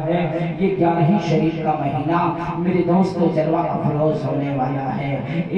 है। ये 11वीं शरीफ का महीना मेरे दोस्तों जलवा अफरोज होने वाला है।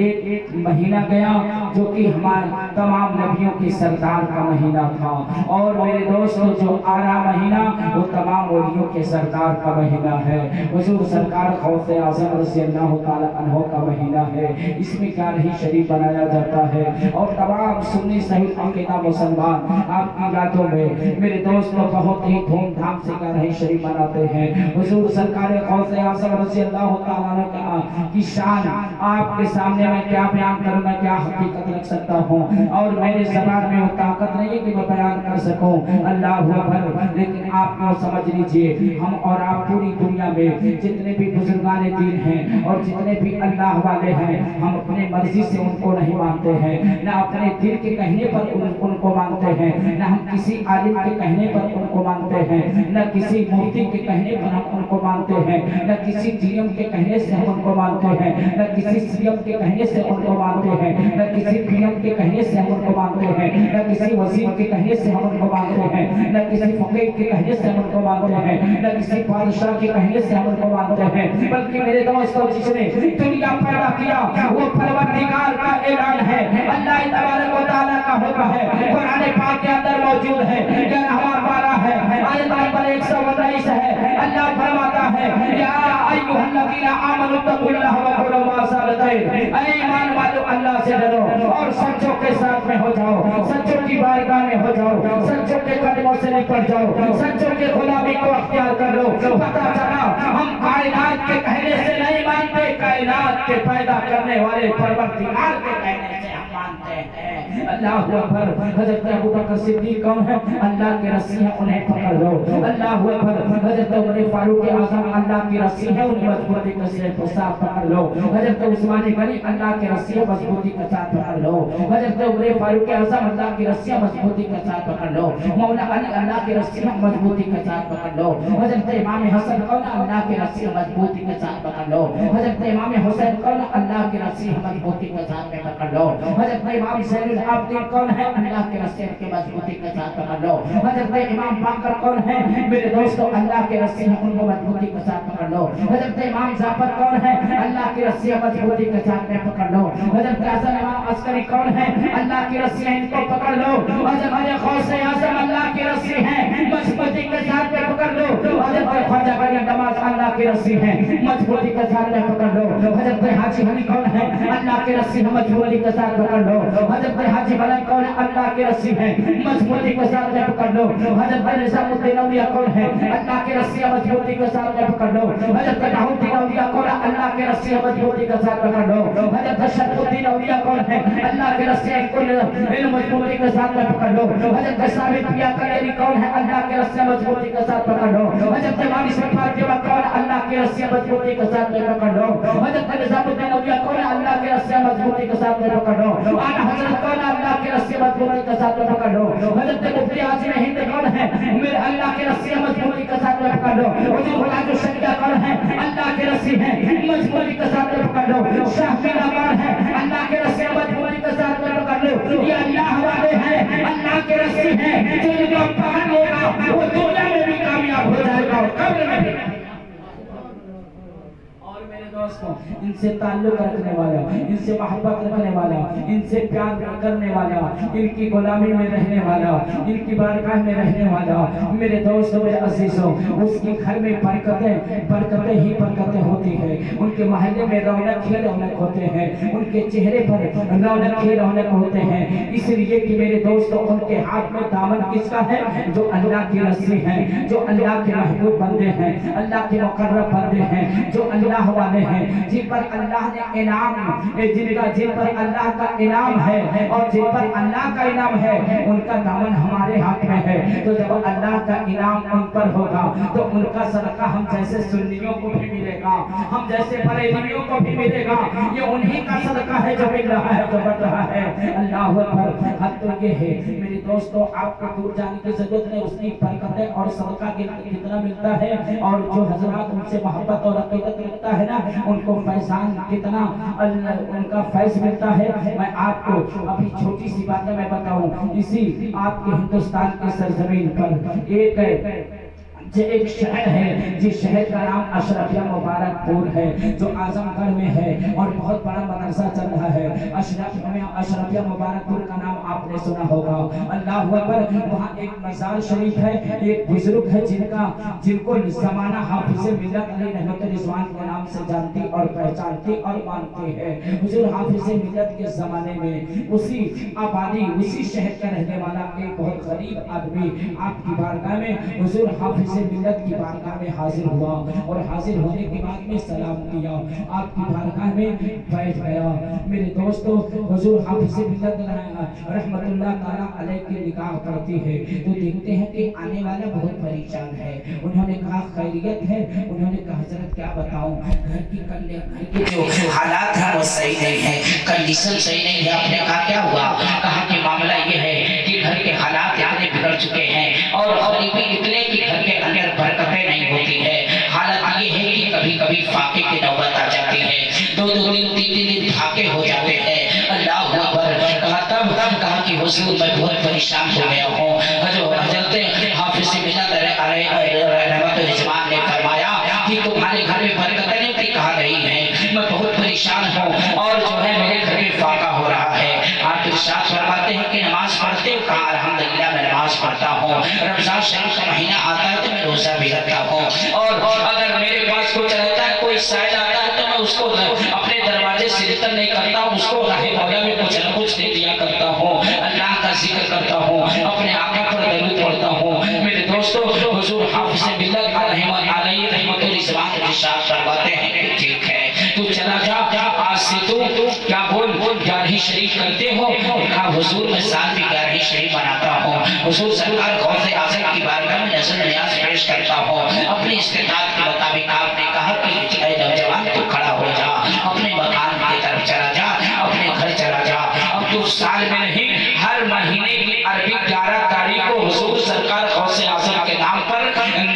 एक महीना गया जो कि हमारे तमाम नबियों के सरदार का महीना था, और मेरे दोस्तों जो आ रहा महीना वो तमाम वलियों के सरदार का महीना है। हुजूर सरकार गौसे आज़म रज़ियल्लाहु ताला अन्हु का महीना है। इसमें 11वीं शरीफ बनाया जाता है और तमाम सुन्नी सही अकीदा मुसलमान आपकी यादों में मेरे दोस्तों बहुत ही धूमधाम से 11वीं शरीफ मनाते हैं। हुजूर सरकार गौसे आज़म रज़ियल्लाहु ताला ने कहा कि शान आपके सामने मैं क्या बयान करूं, मैं क्या हकीकत रख सकता हूं, और मेरे ज़बान में वो ताकत नहीं है कि मैं बयान कर सकूं। अल्लाह अकबर। लेकिन आप यूँ समझ लीजिए, हम और आप पूरी दुनिया में जितने भी बुजुर्गान दीन हैं और जितने भी अल्लाह वाले हैं, हम अपने मर्जी से उनको नहीं मानते हैं, न अपने दिल के कहने पर उनको मानते हैं, न हम किसी आलिम के कहने पर उनको मानते हैं, न किसी मुफ्ती के कहने पर हम उनको मानते हैं, न किसी डीएम के कहने से हम उनको मानते हैं, न किसी सीएम के कहने से उनको मानते हैं, न किसी पीएम के कहने से हम उनको मानते हैं, न किसी वजीर के कहने से हम उनको मानते हैं, न किसी फकीर के कहने से हम उनको मानते हैं, न किसी बादशाह के कहने से हम उनको मानते हैं, बल्कि मेरे दोस्तों जिसने दुनिया पैदा किया वो परवरदिगार का ऐलान है। अल्लाह तबारक व तआला का हुक्म है, कुरान पाक के अंदर मौजूद है। 11वां पारा है, आयत नंबर 119 है। अल्लाह फरमाता है, या अय्युहल्लज़ीना आमनु तक़ुल्लाह व कुनू मअस-सादिक़ीन। ऐ ईमान वालों, अल्लाह से डरो और सच्चों के साथ में हो जाओ, सच्चों की बारगाह में हो जाओ, सच्चों के कदमों से निकट जाओ, सच्चों के गुलामी को अख्तियार कर लो। पता चला हम कायनात के कहने से नहीं मानते, कायनात के पैदा करने वाले परवरदिगार के कहने से हम मानते हैं। अल्लाह अकबर। हज़रत अबू बकर सिद्दीक कौन है? अल्लाह की रस्सी है, उन्हें पकड़ लो। अल्लाह अकबर। हज़रत उमर फारूक आज़म अल्लाह की रस्सी है, उन्हें मजबूती के साथ पकड़ लो। हज़रत उस्मान गनी अल्लाह की रस्सी है, मजबूती के साथ पकड़ लो। हज़रत उमर फारूक आज़म अल्लाह की रस्सी है, मजबूती के साथ पकड़ लो। मौला अली अल्लाह की रस्सी है, मजबूती के साथ पकड़ लो। हज़रत इमाम हसन कौन? अल्लाह की रस्सी है, मजबूती के साथ पकड़ लो। हज़रत इमाम हुसैन कौन? अल्लाह की रस्सी है, मजबूती के साथ में पकड़ लो। हज़रत इमाम ज़ैनुल आबिदीन कौन है? अल्लाह के रस्सी के मजबूती के साथ पकड़ लो। हज़रत इमाम बाकर कौन है? मेरे दोस्तों अल्लाह के रस्सी है, उनको मजबूती के साथ पकड़ लो। हज़रत इमाम जाफर कौन है? अल्लाह की रस्सी है, मजबूती के साथ में पकड़ लो। हज़रत हसन इमाम अस्करी कौन है? अल्लाह की रस्सी है, इनको पकड़ लो। हज़रत गौसे आज़म अल्लाह की रस्सी है, मजबूती के साथ में पकड़ लो। हज़रत ख्वाजा गनी नवाज़ अल्लाह की रस्सी है, मजबूती के साथ में पकड़ लो। हज़रत हाजी अली कौन है? अल्लाह की रस्सी है, मजबूती के साथ पकड़ लो। हज़रत हाजी मलक कौन है? अल्लाह की रस्सी है, मजबूती के साथ में पकड़ लो। हज़रत निज़ामुद्दीन औलिया कौन है? अल्लाह की रस्सी है, मजबूती के साथ में पकड़ लो। हज़रत बहाउद्दीन औलिया कौन है? अल्लाह की रस्सी है, मजबूती के साथ पकड़ लो। हज़रत शरफुद्दीन औलिया कौन है? अल्लाह की रस्सी है, मजबूती के साथ में पकड़ लो। हज़रत साबित पिया कलेरी कौन है? अल्लाह की रस्सी है, मजबूती के साथ पकड़ लो। हज़रत वाली सफार के वक्त कौन? अल्लाह की रस्सी है, मजबूती के साथ में पकड़ लो। हज़रत निज़ामुद्दीन औलिया कौन है? अल्लाह की रस्सी है, मजबूती के साथ में पकड़ लो। आला हज़रत कौन है? अल्लाह की रस्सी है, मजबूती के साथ में पकड़ लो। हज़रत मुफ्ती आज़म हिंद कौन है? मेरे अल्लाह की रस्सी है, मजबूती के साथ में पकड़ लो। हुजूर गुलाम शरीया कौन है? अल्लाह की रस्सी है, मजबूती के साथ में पकड़ लो। शाह पीरा कौन है? अल्लाह की रस्सी है, मजबूती के साथ में पकड़ लो। ये अल्लाह वाले हैं, अल्लाह की रस्सी है, जो इनको पकड़ लेगा वो दुनिया में भी कामयाब हो जाएगा और कब्र में भी। दोस्तों इनसे ताल्लुक रखने वाला, इनसे मोहब्बत रखने वाला, इनसे प्यार करने वाला, इनकी गुलामी में रहने वाला, इनकी बारगाह में रहने वाला, मेरे दोस्तों मेरे अजीजों, उसके घर में बरकतें ही बरकतें होती है। उनके महल्ले में रौनक ही रौनक होते हैं, उनके चेहरे पर रौनक ही रौनक होते हैं। इसलिए कि मेरे दोस्तों उनके हाथ में दामन किसका है? जो अल्लाह की रस्सी है, जो अल्लाह के महबूब बंदे हैं, अल्लाह के मुकर्रब बंदे हैं, जो अल्लाह वाले हैं, जिन पर अल्लाह ने इनाम, जिन पर अल्लाह का इनाम है और जिन पर अल्लाह का इनाम है, उनका दामन हमारे हाथ में है। तो जब अल्लाह का इनाम उन पर होगा तो उनका सदका हम जैसे सुन्नियों को भी मिलेगा, हम जैसे बरेलियों को भी मिलेगा। ये उन्हीं का सदका है जो मिल रहा है, जो बढ़ रहा है। अल्लाह अकबर। हद तो ये है मेरे दोस्तों, आपको दूर जाने की जरूरत नहीं, उसकी बरकतें और सदका कितना मिलता है, और जो हजरात उनसे मोहब्बत और अकीदत रखता है ना, उनको फैजान कितना उनका फैज मिलता है। मैं आपको अभी छोटी सी बातें मैं बताऊं। इसी आपके हिंदुस्तान की सरजमीन पर एक जो एक शहर है जिस शहर का नाम अशरफिया मुबारकपुर है, जो आजमगढ़ में है और बहुत बड़ा मदरसा चल रहा है। अशरफिया मुबारकपुर का नाम आपने सुना होगा। अल्लाह अकबर। वहाँ एक मजार शरीफ है, एक बुजुर्ग है जिनको जमाना हाफिज मिल्लत अली रहमत रिजवान के नाम से जानती और पहचानती और मानती है। हुजूर हाफिज मिल्लत के जमाने में उसी आबादी उसी शहर का रहने वाला एक बहुत गरीब आदमी आपकी बारगाह में हुजूर हाफिज मिल्लत की बारगाह में हाजिर हुआ और हाजिर होने के बाद में सलाम किया, आपकी बारगाह में बैठ गया। मेरे दोस्तों, हुजूर हाफिज मिल्लत रहमतुल्लाह ताला अलैह की निगाह पड़ती है तो देखते हैं कि आने वाला बहुत परेशान है। उन्होंने कहा खैरियत है? उन्होंने कहा हजरत क्या बताऊं, घर की जो हालात है वो सही नहीं है, कंडीशन सही नहीं है। आपने कहा क्या हुआ? कहा कि मामला ये है कि घर के हालात इतने बिगड़ चुके हैं और गरीबी इतने कि घर के अंदर बरकतें नहीं होती है। हालत ये है कि कभी कभी फाके की नौबत आ जाती है, दो दिन तीन दिन फाके हो जाते हैं। अल्लाह अकबर। कहा तब कहा कि हुजूर मैं बहुत परेशान हो गया हूँ। हजरत हाफिज मिल्लत रहमत रिजवान ने फरमाया कि तुम्हारे घर में बरकतें नहीं होती, कहा नहीं है, मैं बहुत परेशान हूँ और जो है मेरे घर में फाका हो रहा है। आप इरशाद फरमाते हैं कि नमाज पढ़ते हो? कहा अल्हम्दुलिल्लाह मैं नमाज पढ़ता हूँ। रमजान शरीफ का महीना आता है तो मैं रोजा भी रखता हूँ और अगर मेरे पास कुछ रहता है, कोई साइल आता है तो मैं उसको अपने दरवाजे से रिटर्न नहीं करता हूँ, उसको राहे मौला में कुछ न कुछ दे दिया करता हूँ, अल्लाह का जिक्र करता हूँ, अपने आका पर दरूद पढ़ता हूँ। मेरे दोस्तों, हुजूर हाफिज मिल्लत अलैहि रहमत रिजवान इरशाद फरमाते हैं कि ठीक है तू चला जा, आज से तू क्या बोल 11 शरीफ करते हो? कहा हुजूर मैं साल में 11 शरीफ बनाता हूँ। हुजूर सरकार गौसे आज़म की बारगाह में नज़र नियाज पेश करता हूँ अपनी इस्तिताअत के मुताबिक। आपने कहा कि ऐ नौजवान तू खड़ा हो जा, अपने मकान की तरफ चला जा, अपने घर चला जा। अब तू साल में नहीं, हर महीने की अरबी 11 तारीख को हुजूर सरकार गौसे आज़म के नाम पर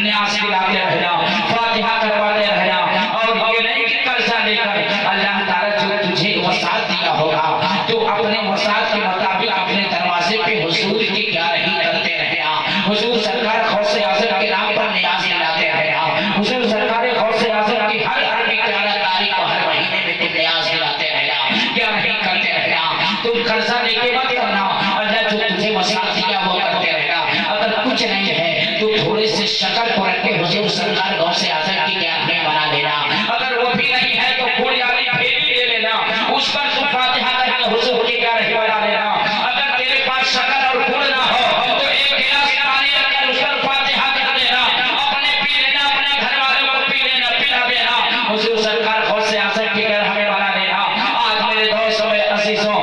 नियाज दिलाते रहना, फातिहा करवाते रहना और ये नहीं कि कर्जा लेकर। अल्लाह ताला जो तुझे वसात दिया होगा तो अपने वसात के मुताबिक अपने दरवाजे पे हुजूर की 11 करते रहना, हुजूर सरकार गौसे आज़म के नाम पर नियाज दिलाते रहना, हुजूर सरकार गौसे आज़म की हर अरबी 11 तारीख को हर महीने में तुम नियाज दिलाते रहना, 11 करते रहना। तुम कर्जा लेके मत करना, अल्लाह जो तुझे वसात दिया वो करते रहना। अगर कुछ नहीं है तो थोड़े से शक्कर को रख के हुजूर सरकार गौसे आज़म की 11 बना लेना। अगर वो भी नहीं है तो कोई वाली फेरी ले लेना, उस पर तुम फातिहा करके हुजूर की 11 बना लेना। अगर तेरे पास शक्कर और गुड़ ना हो तो एक गिलास पानी रखकर उस पर फातिहा कर देना, अपने पी लेना, अपने घर वालों को पी लेना, पिला देना, हुजूर सरकार गौसे आज़म की 11 बना लेना। आज मेरे दोस्तों में अजीजों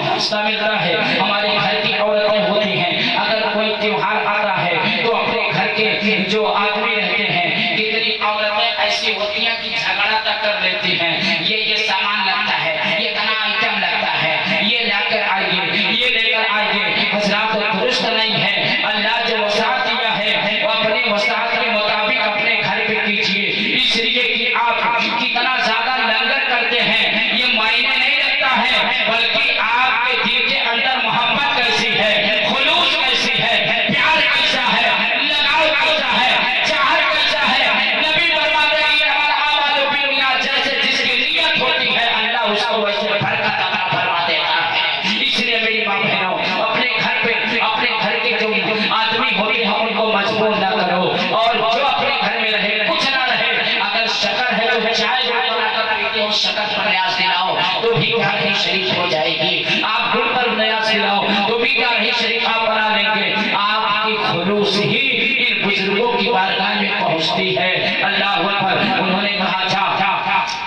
रास्ता मिलता है, हमारे घर की औरतें होती हैं, अगर कोई त्योहार आता है तो अपने घर के जो आदमी रहते हैं, कितनी औरतें ऐसी होती हैं कि झगड़ा तक कर लेती हैं। ये सामान लगता है, ये इतना आइटम लगता है, ये लेकर आइए, ये लेकर आइए। हजरात दुरुस्त नहीं है। अल्लाह जो वसात दिया है वो अपने वसात के मुताबिक अपने घर पे कीजिए। इसलिए कि आप कितना ज्यादा लंगर करते हैं ये मायने नहीं रखता है, बल्कि आपके दिल के अंदर मोहब्बत कैसी है, खुलूस कैसी है, प्यार कैसा है, लगाव कैसा है, चाहत कैसा है। नबी फरमाते हैं हमारा आमाल बिनिया जैसे जिसकी नियत होती है अल्लाह उसको वैसे बरकत अता फरमा देता है। इसलिए मेरी मां बहनों, अपने घर पे अपने घर के जो आदमी होते हैं उनको मजबूर ना करो और जो अपने घर में रहे कुछ ना रहे, अगर शक्कर है तो चाय बनाकर पीते हो, शक्कर पर न्याज दिलाओ तो भी 11 शरीफ हो जाएगी। आप गुड़ पर न्याज दिलाओ तो भी 11 शरीफ आप बना लेंगे। आपकी खुलूस ही इन बुजुर्गों की बारगाह में पहुंचती है। अल्लाह अकबर। उन्होंने कहा जा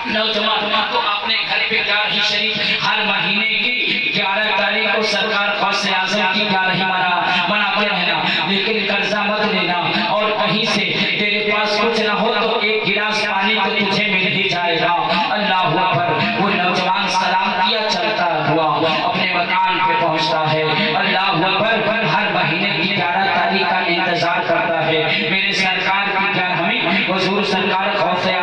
नौजवान तो अपने घर पे 11 शरीफ हर महीने की 11 तारीख को सरकार गौसे आज़म की 11 मनाते रहना, लेकिन कर्जा मत लेना और कहीं से तेरे पास कुछ ना हो तो एक गिलास पानी तो तुझे मिल ही जाएगा। अल्लाह अकबर। वो नौजवान सलाम किया चलता हुआ अपने मकान पे पहुंचता है। अल्लाह अकबर। हर महीने की 11 तारीख का इंतजार करता है। मेरे सरकार की 11वीं हुजूर सरकार गौसे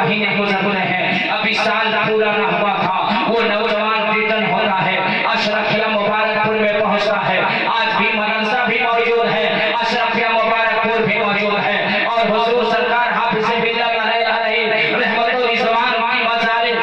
महीने गुजरते हैं, अभी साल पूरा न हुआ था, वो नौजवान रिटर्न होता है, अशरफिया मुबारकपुर में पहुंचता है। आज भी मदरसा भी मौजूद है, अशरफिया मुबारकपुर भी मौजूद है, और हुजूर सरकार हाफिज़ बिल्लाह रहमतुल रिज़वान की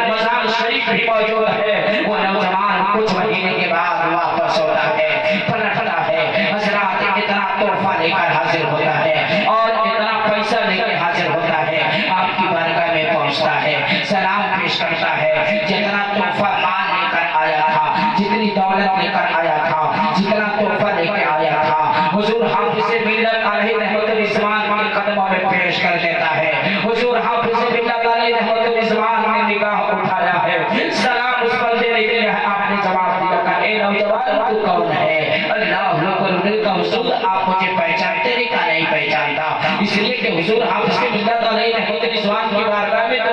मज़ार शरीफ भी मौजूद है। वो नौजवान कुछ महीने के बाद वापस होता है, पलटता है, हज़रात इतना तोहफा लेकर हाजिर होता है और इतना पैसा लेकर हाजिर होता है, आपकी बारगाह में पहुंचता है, सलाम पेश करता है। जितना तोहफा माल लेकर आया था, जितनी दौलत लेकर आया था, जितना तोहफा लेकर आया था, हुजूर हाफिज़ बिल्लाह रहमतुल रिज़वान के कदमों में पेश कर देता है। हुजूर हाफिज़ बिल्लाह रहमतुल रिज़वान ने निगाह उठाया है, सलाम उस बंदे ने किया है, आपने जवाब दिया कि ए नौजवान तू कौन है? अल्लाह अकबर का हुजूर आप मुझे पहचानते नहीं का नहीं पहचानता, इसलिए कि हुजूर हाफिज़ बिल्लाह रहमतुल रिज़वान की बारगाह में तो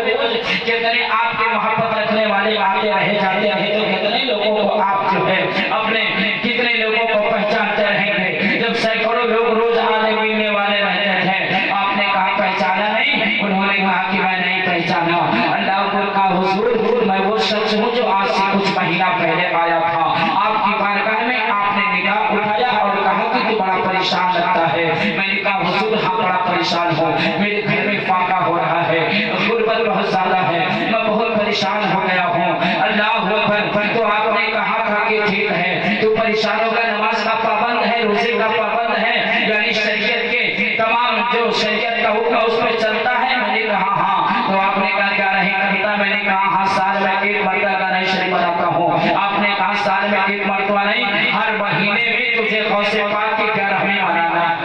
कितने आपके मोहब्बत रखने वाले आते रहे जाते रहे, तो कितने लोगों को आप जो है अपने कितने लोगों को पहचानते रहेंगे। जब सैकड़ों लोग रोज आने मिलने वाले रहते थे, आपने कहा पहचाना नहीं? उन्होंने कहा कि मैं नहीं पहचाना। अल्लाह का हुजूर मैं वो शख्स हूँ जो आज से कुछ महीना पहले आया था, आपकी बारगाह में आपने निगाह उठाया और कहा कि तू बड़ा परेशान लगता है। मैंने कहा हुजूर हाँ बड़ा परेशान हूँ, मेरे घर में फाका हो रहा है, गुर्बत बहुत ज्यादा है, मैं बहुत परेशान हो गया हूँ। अल्लाह अकबर। तो आपने कहा था कि ठीक है, तू परेशान होगा, नमाज का पाबंद है, रोजे का पाबंद है, यानी शरीयत के तमाम जो शरीयत का हुक्म उस पर चलता है? मैंने कहा हाँ। तो आपने कहा क्या नहीं करता? मैंने कहा हाँ, साल में एक मरतबा नहीं शरीफ बनाता हूँ। आपने कहा साल में एक मरतबा नहीं, हर महीने में तुझे गौसे पाक की 11वीं मनाना है।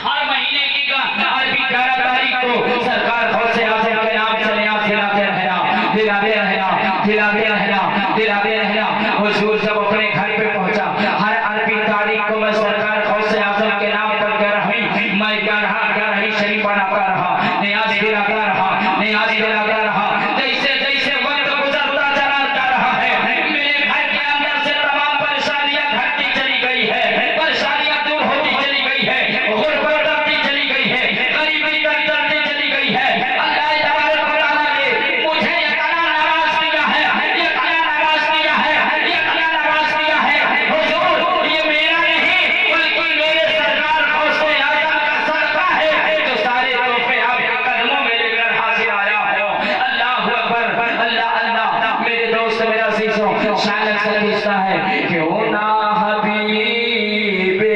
हर महीने की 11 तारीख को सरकार गौसे आज़म के नाम से नियाज़ दिलाते रहना। हुजूर जब अपने घर पे पहुंचा, हर अरबी तारीख को मैं सरकार गौसे आज़म के नाम पर 11वीं शरीफ बनाता रहा, नियाज़ दिलाता रहा। जैसे जैसे वक्त गुजरता चला रहा है, मेरे घर के अंदर से तमाम परेशानियां घटती चली गई है, परेशानियां दूर होती चली गई है, गुर्बत बढ़ती चली गई है, गरीबी बढ़ती चली गई है। अल्लाह तआला ने मुझे इतना नाराज किया है, हुजूर ये मेरा नहीं बल्कि मेरे सरकार गौसे आज़म का सदका है जो सारे तोहफे आपके कदमों में लेकर हाजिर आया हूं। अल्लाह अकबर। अल्लाह मेरे दोस्त मेरे अजीजों, शान से पूछता है क्यों ना हबीबे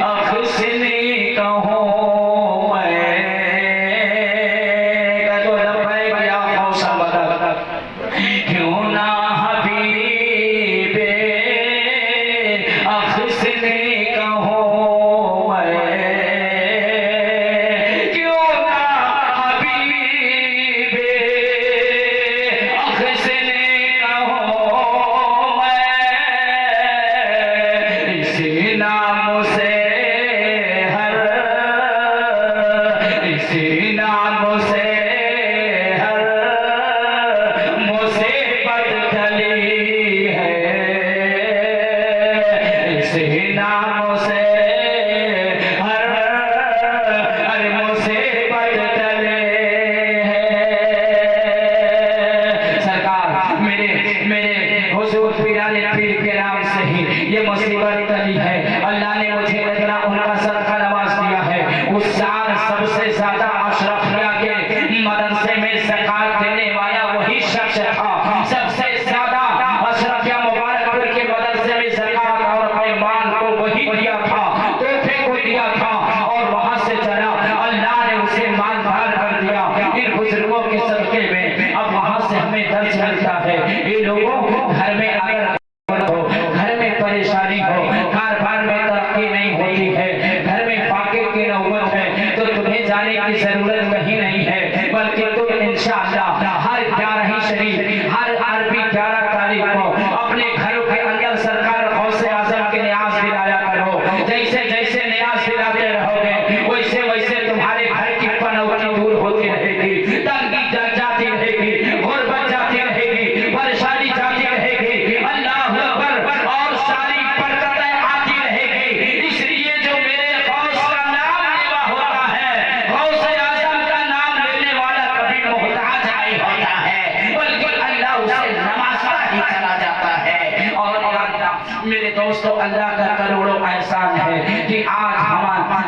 अखसनी कहो मैं, तो लब्बैक या गौस मदद, क्यों ना हबीबे अखसनी कहो मैं, क्यों ना हबीबे अखसनी कहो मैं, इसी नाम से इसी नाम से हर मुसीबत टली है, इसी नाम से हर मुसीबत टले है। सरकार मेरे हुजूर पीराने पीर के नाम से ही ये मुसीबत टली है। अल्लाह ने मुझे इतना उनका सदका नवाज दिया है। उस साल सबसे ज्यादा अशरफिया के मदरसे में ज़कात देने वाला वही शख्स था। सबसे ज्यादा अशरफिया मुबारकपुर के मदरसे में ज़कात और अपने माल को वही दिया था, तोहफे को दिया था, और वहां से चला अल्लाह ने उसे मालदार कर दिया इन बुजुर्गों के सदके में। अब वहां से हमें दर्ज मिलता है, ये लोगों घर में अगर घर में परेशानी हो, कारोबार में तरक्की नहीं होती है, घर में फाके की नौबत है, तो तुम्हें जाने की जरूरत कहीं नहीं है, बल्कि तुम इंशाअल्लाह हर 11वीं शरीफ, हर अरबी 11 तारीख को अपने घरों के अंदर सरकार गौसे आज़म के नियाज़ दिलाया करो। जैसे जैसे नियाज़ दिलाते रहोगे, वैसे वैसे तुम्हारे घर की पनौती दूर होती रहेगी, तंगी जाती रहेगी, गुर्बत जाती रहेगी, परेशानी जाती रहेगी। अल्लाह अकबर। और सारी मेरे दोस्तों अल्लाह का करोड़ों एहसान है कि आज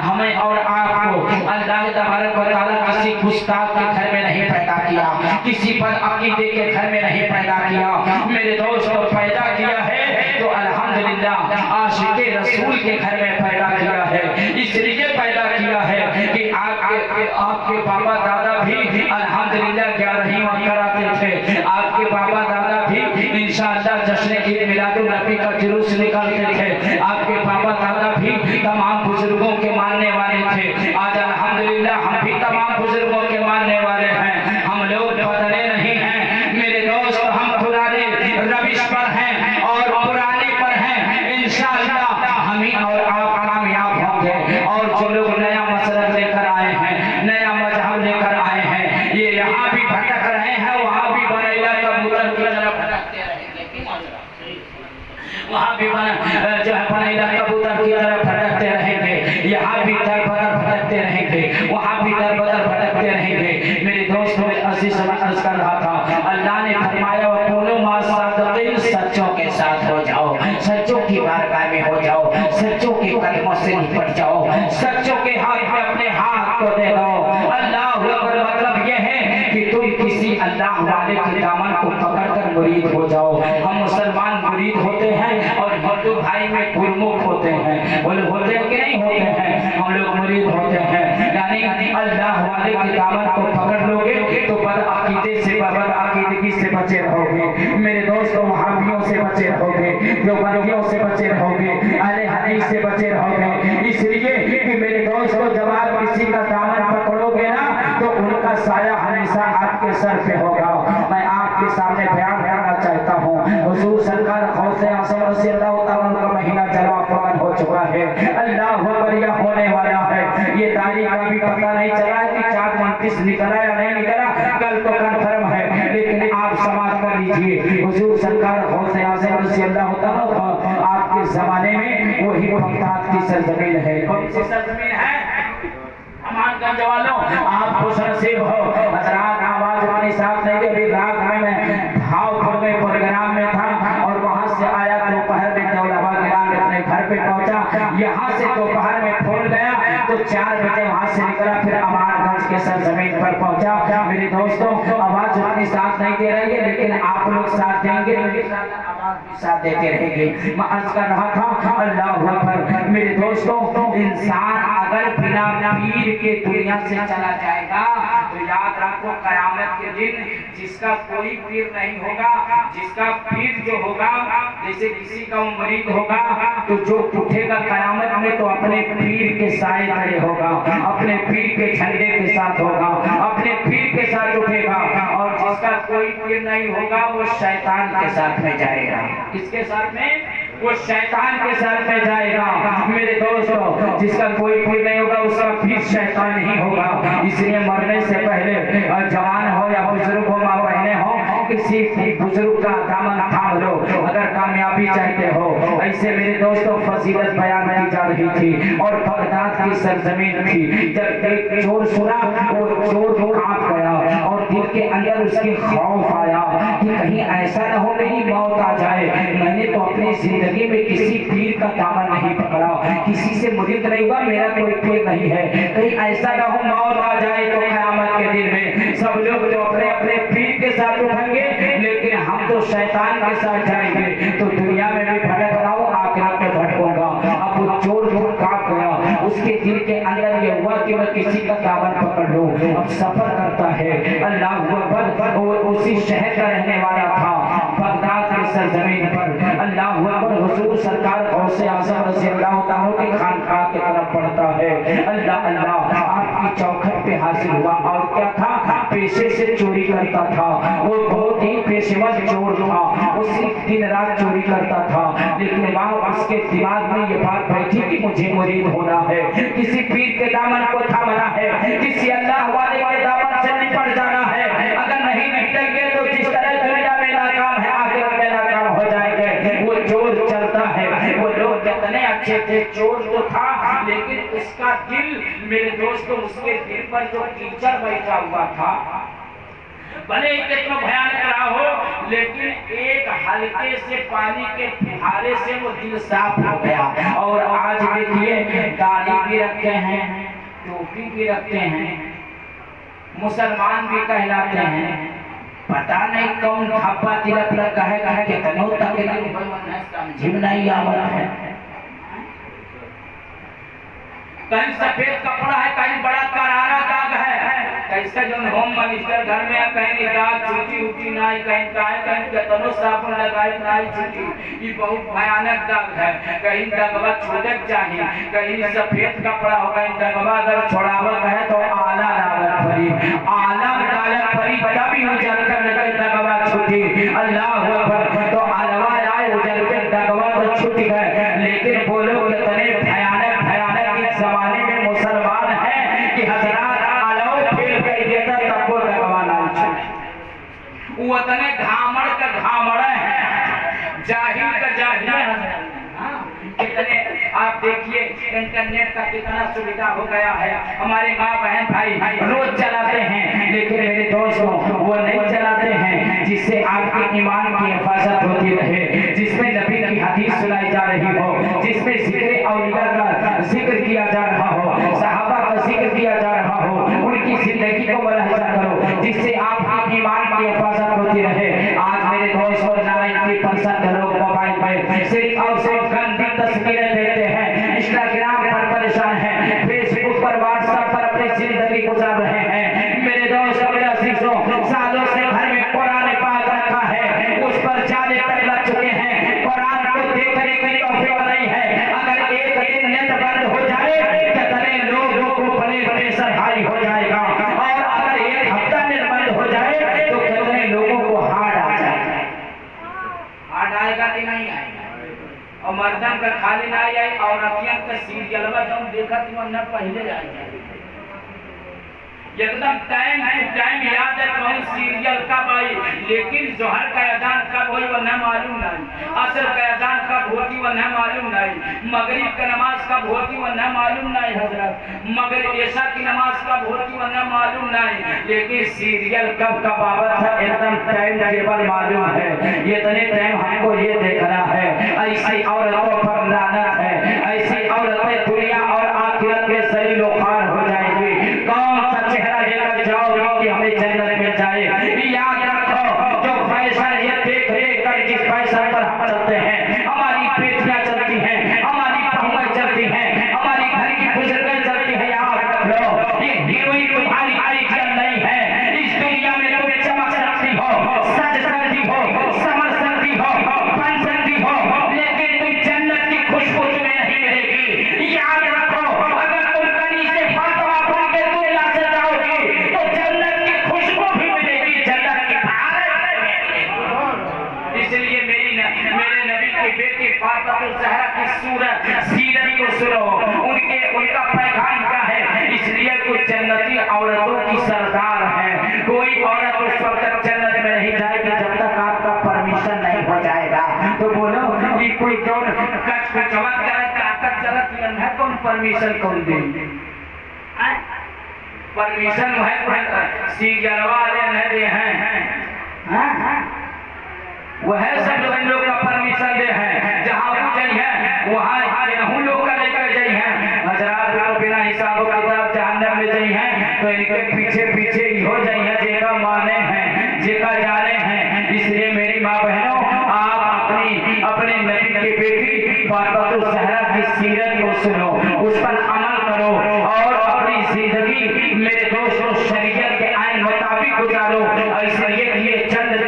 हमें और आपको अल्लाह तबारक व तआला किसी गुस्ताख के घर में नहीं पैदा किया, किसी बदअकीदे के घर में नहीं पैदा किया। मेरे दोस्तों पैदा किया है तो अल्हम्दुलिल्लाह आशिक़े रसूल के घर में पैदा किया है। इसलिए पैदा किया है कि आपके बाबा दादा भी अल्हम्दुलिल्लाह 11वीं कराते थे, आपके बाबा दादा भी इंशाअल्लाह जश्न ईद मिलादुन नबी का जुलूस निकालते थे, आपके बाबा दादा भी तमाम बुजुर्गों के मानने वाले थे। आज अल्हम्दुलिल्लाह हम भी तमाम बुजुर्गों के मानने वाले हैं। हम लोग बदले नहीं हैं मेरे दोस्त, हम पुराने रविश पर हैं और पुराने पर हैं। इंशाअल्लाह हम ही और आप कामयाब होंगे। और जो लोग नया मसलक लेकर आए हैं, नया मजहब लेकर आए हैं, ये यहाँ भी भटक रहे हैं, वहाँ भी बनेला कबूतर की तरफ भटकते रहेंगे, वहाँ भी जो है बनेला कबूतर की तरफ भटकते रहेंगे, यहाँ भी दर बदर भटकते रहेंगे, वहाँ भी दर बदर भटकते रहेंगे। मेरे दोस्तों में अजीज अर्ज कर रहा था, अल्लाह ने फरमाया वकुनू मा सादिक़ीन, सच्चों के साथ हो जाओ, सच्चों की बारगाह में हो जाओ, सच्चों के कदमों से निपट जाओ, सच्चों के हाथ में अपने हाथ को दे दो। अल्लाह अकबर मतलब यह है कि तुम किसी अल्लाह वाले के दामन को पकड़कर मुरीद हो जाओ। हम मुसलमान मुरीद होते हैं और हिंदू भाई में गुरमुख होते हैं, बोले होते हैं कि नहीं होते हैं, हम लोग मुरीद होते हैं। यानी अल्लाह वाले के दामन को पकड़ लोगे तो बदअकीदे से बदअकीदगी से बचे रहोगे। मेरे दोस्तों वहाबियों से बचे रहोगे, देवबंदियों से बचे रहोगे, अहले हदीस से बचे रहोगे। इसलिए कि मेरे दोस्तों जब आप किसी का दामन पकड़ोगे ना तो उनका साया हमेशा आपके सर पे होगा। मैं आपके सामने बयान करना चाहता हूँ, हुजूर सरकार गौसे आज़म रज़ियल्लाहु तआला अन्हु का महीना जलवा फकन हो चुका है। अल्लाह अकबर यह होने वाला है। ये तारीख का भी पता नहीं चला कि 4-29 निकला या नहीं निकला, कल तो कन्फर्म है, लेकिन आप समाज कर लीजिए हुजूर सरकार गौसे आज़म रज़ियल्लाहु तआला आपके जमाने में वही बगदाद की सरजमीन है। कौन सी सरजमीन है? अमानगंज वालों आप खुश नसीब हो। हजरात आवाज अपने साथ नहीं, अभी रात में मैं भावपुर में प्रोग्राम में था और वहां से आया, दोपहर में दौलताबाद गिरान अपने घर पे पहुंचा। यहाँ से दोपहर में फोन गया तो 4 बजे वहां से निकला, फिर अमानगंज के सरजमीन पर पहुंचा। मेरे दोस्तों आवाज अपने साथ नहीं दे रही है, लेकिन आप लोग साथ देंगे, साथ देते रहेंगे। मैं अर्ज कर रहा था अल्लाह अकबर। मेरे दोस्तों इंसान अगर बिना पीर के दुनिया से चला जाएगा तो याद रखो कयामत के दिन जिसका कोई पीर नहीं होगा, जिसका पीर जो होगा, जैसे किसी का मरीद होगा तो जो उठेगा कयामत में तो अपने पीर के साए तले होगा, अपने पीर के झंडे के साथ होगा, अपने पीर के साथ उठेगा। और जिसका कोई पीर नहीं होगा वो शैतान के साथ में जाएगा। किसके साथ में? वो शैतान के साथ में जाएगा। मेरे दोस्तों जिसका कोई पीर नहीं होगा उसका पीर शैतान ही होगा। इसलिए मरने से पहले जवान हो या बुजुर्ग हो, माँ बहने हो, किसी बुजुर्ग का दामन थाम लो अगर कामयाबी चाहते हो। ऐसे मेरे दोस्तों फजीलत बयान की जा रही थी और बगदाद की सरजमीन थी। जब एक चोर सुना वो चोर कांप गया और दिल के अंदर उसके खौफ आया कि कहीं ऐसा न हो मेरी मौत आ जाए। मैंने तो अपनी जिंदगी में किसी पीर का दामन नहीं पकड़ा, किसी से मुरीद नहीं हुआ, मेरा कोई पीर नहीं है, कहीं ऐसा न हो मौत आ जाए तो क़यामत के दिन में सब लोग तो अपने अपने पीर के साथ उठेंगे, लेकिन हम तो शैतान के साथ जाएंगे। तो दुनिया में भी भटक रहा हूँ, आखिरत में भटकूंगा। अब वो चोर कांप गया, उसके दिल के अंदर ये हुआ कि मैं किसी का दामन पकड़ लूं। अब सफर करता है, अल्लाह अकबर, वो उसी शहर का रहने वाला था बगदाद की सरजमीन पर। अल्लाह अकबर, हुजूर सरकार गौसे आज़म रज़ियल्लाहु तआला के खानकाह की तरफ बढ़ता है। अल्लाह अल्लाह, आपकी चौखट पे हाजिर हुआ और क्या था? पेशे से चोरी करता था। वो बहुत ही पेशेवर चोर था, उसी दिन रात चोरी करता था। लेकिन वहाँ उसके दिमाग में ये बात बैठी कि मुझे मुरीद होना है, किसी पीर के दामन को थामना है, किसी अल्लाह वाले के दामन से निपट जाना है। अगर नहीं निकलेंगे तो जिस तरह दुनिया में नाकाम है आखिरत में नाकाम हो जाएंगे। वो चोर चलता है, वो लोग कितने अच्छे थे, चोर तो था लेकिन उसका दिल, मेरे दोस्तों उसके दिल पर जो कीचड़ बैठा हुआ था, भले ही कितना भयानक रहा हो, लेकिन एक हल्के से पानी के फुहारे से वो दिल साफ हो गया। और आज देखिए दाढ़ी भी रखते हैं, टोपी भी रखते हैं, मुसलमान भी कहलाते हैं, पता नहीं कौन धब्बा तिलक लगा है, कितनों तक समझ नहीं आवत है। कहीं सफेद कपड़ा है, कहीं बड़ा करारा दाग है, कैसे जो होम मिनिस्टर घर में कहीं दाग छुटी उठी नहीं, कहीं कितनों साबुन लगाई नहीं छुटी, ये बहुत भयानक दाग है। कहीं दगवा छूटक चाहिए, कहीं सफेद कपड़ा हो, कहीं दगवा अगर छोड़ावत है तो आला डालत पड़ी, आला डालत पड़ी तभी उजल कर लेकर दगवा छूटी। अल्लाह अकबर। तो अलवा आए उजल के दगवा तो छूट गए, लेकिन बोलो कितने भयानक भयानक इस जमाने में मुसलमान है कि हजरात अलाउ फेल कर देता तब को दगवा नहीं छूटे। वो इतने घामड़ का घामड़ है, जाहिल का जाहिल है। कितने आप देखिए इंटरनेट का कितना सुविधा हो गया है, हमारे माँ बहन भाई रोज चलाते हैं, लेकिन मेरे दोस्तों वो नहीं चलाते हैं जिससे आपके ईमान की हिफाजत होती रहे, जिसमें नबी की हदीस सुनाई जा रही हो, जिसमें जिक्र औलिया का जिक्र किया जा रहा हो, सहाबा का जिक्र किया जा रहा हो, उनकी जिंदगी को मुलाहिजा करो, जिससे आपकी ईमान की हिफाजत होती रहे। आज मेरे दोस्तों 90% लोग मोबाइल पे सिर्फ और सिर्फ गंदी तस्वीरें देखते हैं, इंस्टाग्राम पर परेशान है, फेसबुक पर व्हाट्सएप पर अपनी जिंदगी गुजार रहे हैं। मेरे दोस्तों मेरे अजीजों, सालों से घर में कुरान पाक रखा है, उस पर जाने तक लग चुके हैं, कुरान को देखने की तौफीक नहीं है। अगर एक दिन नेट बंद हो जाए कितने लोगों को बड़े प्रेशर हाई हो जाएगा, और अगर एक हफ्ता नेट बंद हो जाए तो कितने लोगों को हार्ट आ जाएगा। हार्ट आएगा कि नहीं आएगा? और मर्दन का खाली ना आए, औरतियन का सीरियलवा जो देखा तुम न पहले जाए एकदम टाइम टू टाइम याद है कौन सीरियल कब आई, लेकिन जोहर का अजान कब हुई वह न मालूम नहीं, असर का अजान कब होती वह न मालूम नहीं, मगरिब का नमाज कब होती वह न मालूम नहीं हजरत, मगर ऐशा की नमाज कब होती वह न मालूम नहीं, लेकिन सीरियल कब कब आवत है एकदम टाइम टेबल मालूम है। ये इतने टाइम हमको ये देखना है। ऐसी औरतों पर लानत है, ऐसी औरतें दुनिया और आखिरत में जलील व ख्वार हो जाएंगी। कौन सा चेहरा लेकर जाओगे कि हमें जन्नत में जाए? याद रखो, जो फैशन ये देख देख कर जिस फैशन पर हम चलते हैं, हमारी बेटियां चलती हैं, हमारी बहुएं चलती हैं, हमारी घर की बुजुर्गें चलती हैं, याद रख लो ये हीरोइन तुम्हारी आइडियल नहीं है। इस दुनिया में तुम चमक सकती हो, सज सकती हो, समझ सकती हो, बन सकती हो, लेकिन तुम जन्नत की खुशबू तुम्हें नहीं मिलेगी। याद रखो, अगर तुम कनी से फातिमा बन के दुनिया से जाओगी तो जन्नत की खुशबू भी मिलेगी, जन्नत की बहार मिलेगी। इसलिए मेरे नबी की बेटी फातिमा ज़हरा की सीरत को सुनो, उनका पैगाम क्या है। इसलिए कुछ जन्नती औरतों की सरदार है, कोई औरत उस वक्त तक जन्नत में नहीं जाएगी जब तक आपका परमिशन नहीं हो जाएगा। तो बोलो कि कोई कौन कचवत करे ताकत चलत है, कौन परमिशन कौन दे? परमिशन है सीरियल वाले न दे हैं, वह सब लोग का परमिशन दे हैं, जहाँ जाई है वहाँ गेहूं लोग का लेकर जाई है। हजरात को बिना हिसाब किताब जहन्नम में जाई है, तो इनके पीछे पीछे ही हो जाई है, जेका माने हैं, जेका जाने हैं। इसलिए मेरी माँ बहनों, आप अपने नबी की बेटी फातिमा ज़हरा की सीरत को सुनो, उस पर अमल करो और अपनी जिंदगी मेरे दोस्तों शरीयत के आइन मुताबिक गुजारो। इसलिए ये चंद